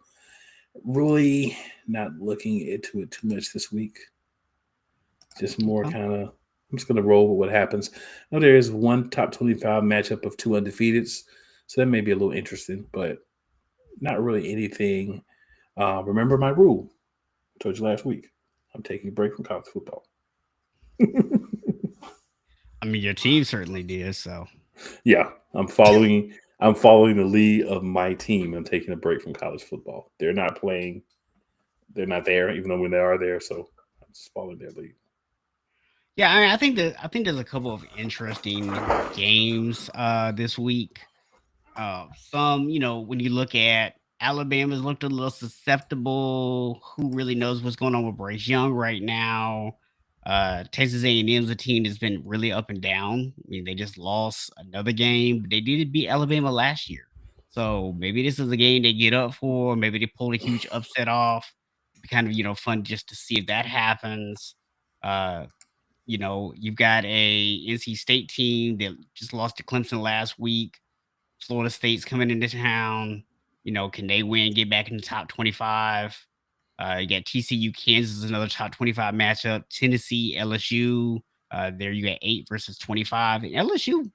really not looking into it too much this week. Just more Okay. kind of, I'm just going to roll with what happens. I know there is one top 25 matchup of two undefeateds, so that may be a little interesting, but not really anything. Remember my rule. I told you last week. I'm taking a break from college football. I mean, your team certainly did. So Yeah, I'm following. I'm following the lead of my team. I'm taking a break from college football. They're not playing. They're not there, even though when they are there. So I'm just following their lead. yeah, I mean, I think there's a couple of interesting games this week. Some, when you look at Alabama's looked a little susceptible. Who really knows what's going on with Bryce Young right now? Texas A&M's a team that's been really up and down. I mean, they just lost another game, but they did beat Alabama last year. So maybe this is a game they get up for. Maybe they pulled a huge upset off. It'd be kind of fun just to see if that happens. Uh, you've got a NC State team that just lost to Clemson last week. Florida State's coming into town. Can they win, get back in the top 25? You got TCU, Kansas, another top 25 matchup. Tennessee, LSU. There you got 8 versus 25. And LSU,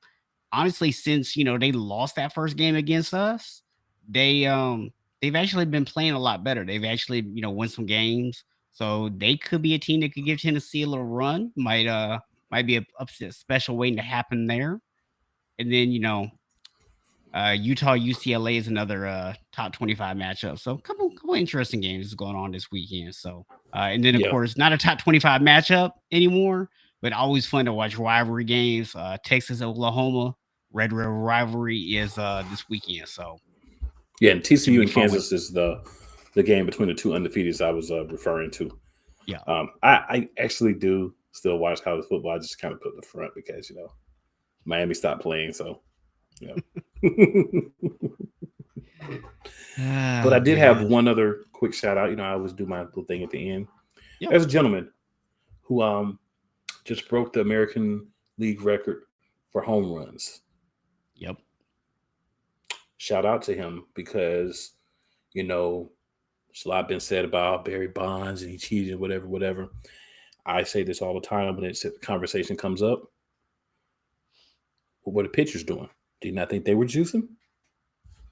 honestly, since they lost that first game against us, they've actually been playing a lot better. They've actually won some games, so they could be a team that could give Tennessee a little run. Might be a upset special waiting to happen there. And then Utah UCLA is another top 25 matchup. So couple interesting games going on this weekend. So and then of Yeah, course not a top 25 matchup anymore, but always fun to watch rivalry games. Texas Oklahoma Red River rivalry is this weekend. So yeah. And should TCU be and fun with Kansas is the game between the two undefeateds I was referring to. yeah. I actually do still watch college football. I just kind of put the front because Miami stopped playing, so yeah. But I Oh did have man. one other quick shout out. I always do my little thing at the end. Yep. There's a gentleman who just broke the American League record for home runs. Yep. Shout out to him because there's a lot been said about Barry Bonds and he cheated, whatever, whatever. I say this all the time when the conversation comes up. What were the pitchers doing? Do you not think they were juicing?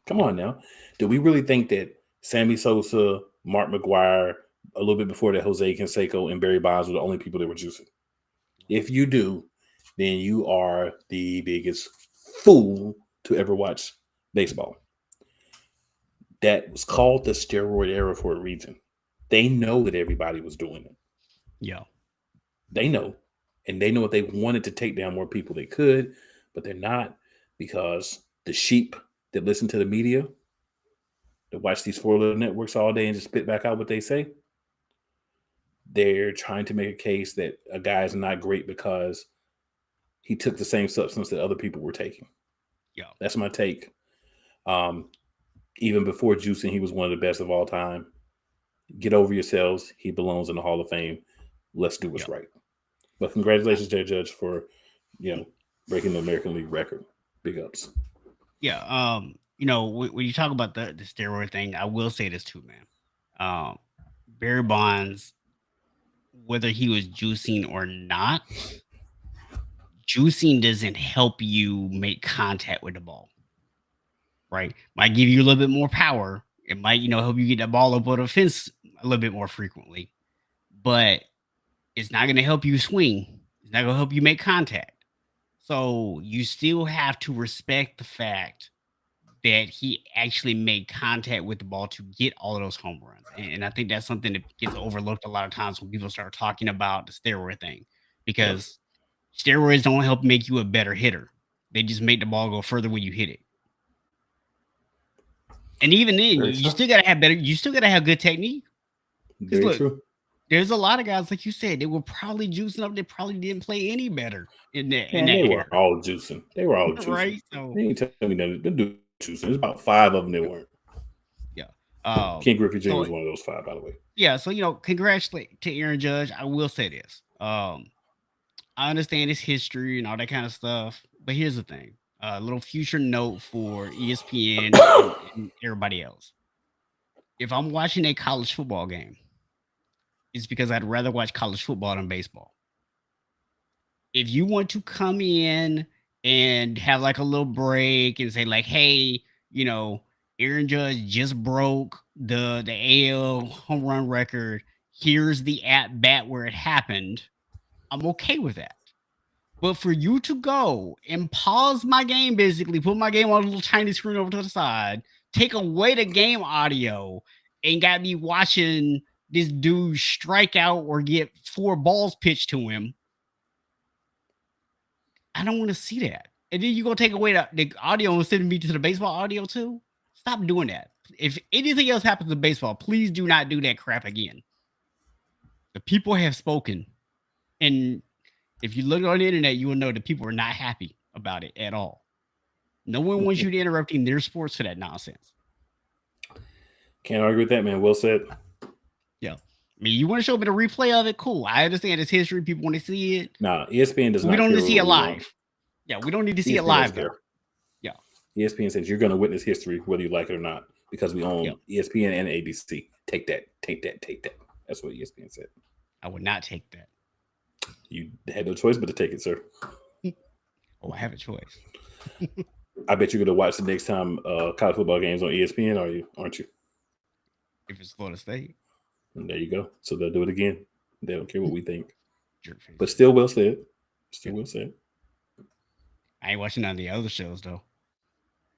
Come on now. Do we really think that Sammy Sosa, Mark McGuire, a little bit before that, Jose Canseco and Barry Bonds were the only people that were juicing? If you do, then you are the biggest fool to ever watch baseball. That was called the steroid era for a reason. They know that everybody was doing it. Yeah. They know. And they know if they wanted to take down more people, they could, but they're not because the sheep that listen to the media, that watch these four little networks all day and just spit back out what they say, they're trying to make a case that a guy is not great because he took the same substance that other people were taking. Yeah. That's my take. Even before juicing, he was one of the best of all time. Get over yourselves. He belongs in the Hall of Fame. Let's do what's Yeah. right. But congratulations, Judge, for breaking the American League record. Big ups. Yeah. When you talk about the steroid thing, I will say this too, man. Barry Bonds, whether he was juicing or not, juicing doesn't help you make contact with the ball, right? Might give you a little bit more power. It might, help you get the ball up on the fence a little bit more frequently, but it's not going to help you swing. It's not going to help you make contact. So you still have to respect the fact that he actually made contact with the ball to get all of those home runs. And I think that's something that gets overlooked a lot of times when people start talking about the steroid thing, because steroids don't help make you a better hitter. They just make the ball go further when you hit it. And even then, you still gotta have you still gotta have good technique. Very Look, true. There's a lot of guys, like you said, they were probably juicing up. They probably didn't play any better in that. They were all juicing. They were all juicing. Right? So they ain't telling me that they do juicing. There's about 5 of them that weren't. Yeah. Ken Griffey Jr. was one of those 5, by the way. Yeah. So congratulate to Aaron Judge. I will say this. I understand his history and all that kind of stuff, but here's the thing. A little future note for ESPN and everybody else. If I'm watching a college football game, it's because I'd rather watch college football than baseball. If you want to come in and have like a little break and say like, hey, Aaron Judge just broke the AL home run record. Here's the at bat where it happened. I'm okay with that. But for you to go and pause my game, basically put my game on a little tiny screen over to the side, take away the game audio, and got me watching this dude strike out or get 4 balls pitched to him, I don't want to see that. And then you go take away the audio and send me to the baseball audio too? Stop doing that. If anything else happens to baseball, please do not do that crap again. The people have spoken. And if you look on the internet, you will know that people are not happy about it at all. No one wants you to interrupting their sports for that nonsense. Can't argue with that, man. Well said. Yeah. I mean, you want to show me the replay of it? Cool. I understand it's history. People want to see it. Nah, ESPN does not. We don't need to see it live. Yeah, we don't need to see it live, though. Yeah. ESPN says you're going to witness history whether you like it or not because we own ESPN and ABC. Take that. That's what ESPN said. I would not take that. You had no choice but to take it, sir. Oh, I have a choice. I bet you're going to watch the next time college football games on ESPN, aren't you? If it's Florida State. And there you go. So they'll do it again. They don't care what we think. But still well said. Well said. I ain't watching none of the other shows, though.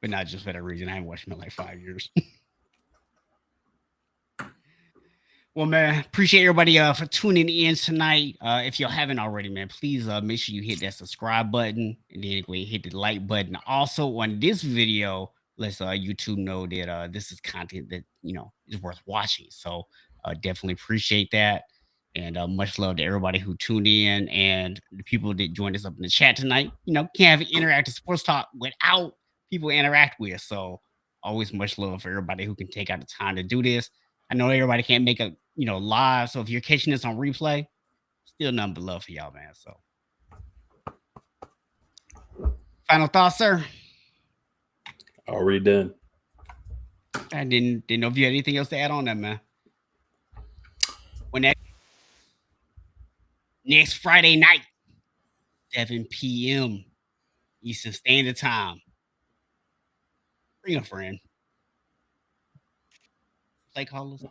But not just for that reason. I ain't watched them in like 5 years. Well, man, appreciate everybody for tuning in tonight. If you haven't already, man, please make sure you hit that subscribe button and then go ahead and hit the like button. Also, on this video, let's YouTube know that this is content that is worth watching. So definitely appreciate that, and much love to everybody who tuned in and the people that joined us up in the chat tonight. Can't have interactive sports talk without people to interact with. So always much love for everybody who can take out the time to do this. I know everybody can't make a live, so if you're catching this on replay, still nothing but love for y'all, man. So, final thoughts, sir? Already done. I didn't know if you had anything else to add on that, man. When next Friday night, 7 p.m. Eastern Standard Time. Bring a friend. Play callers.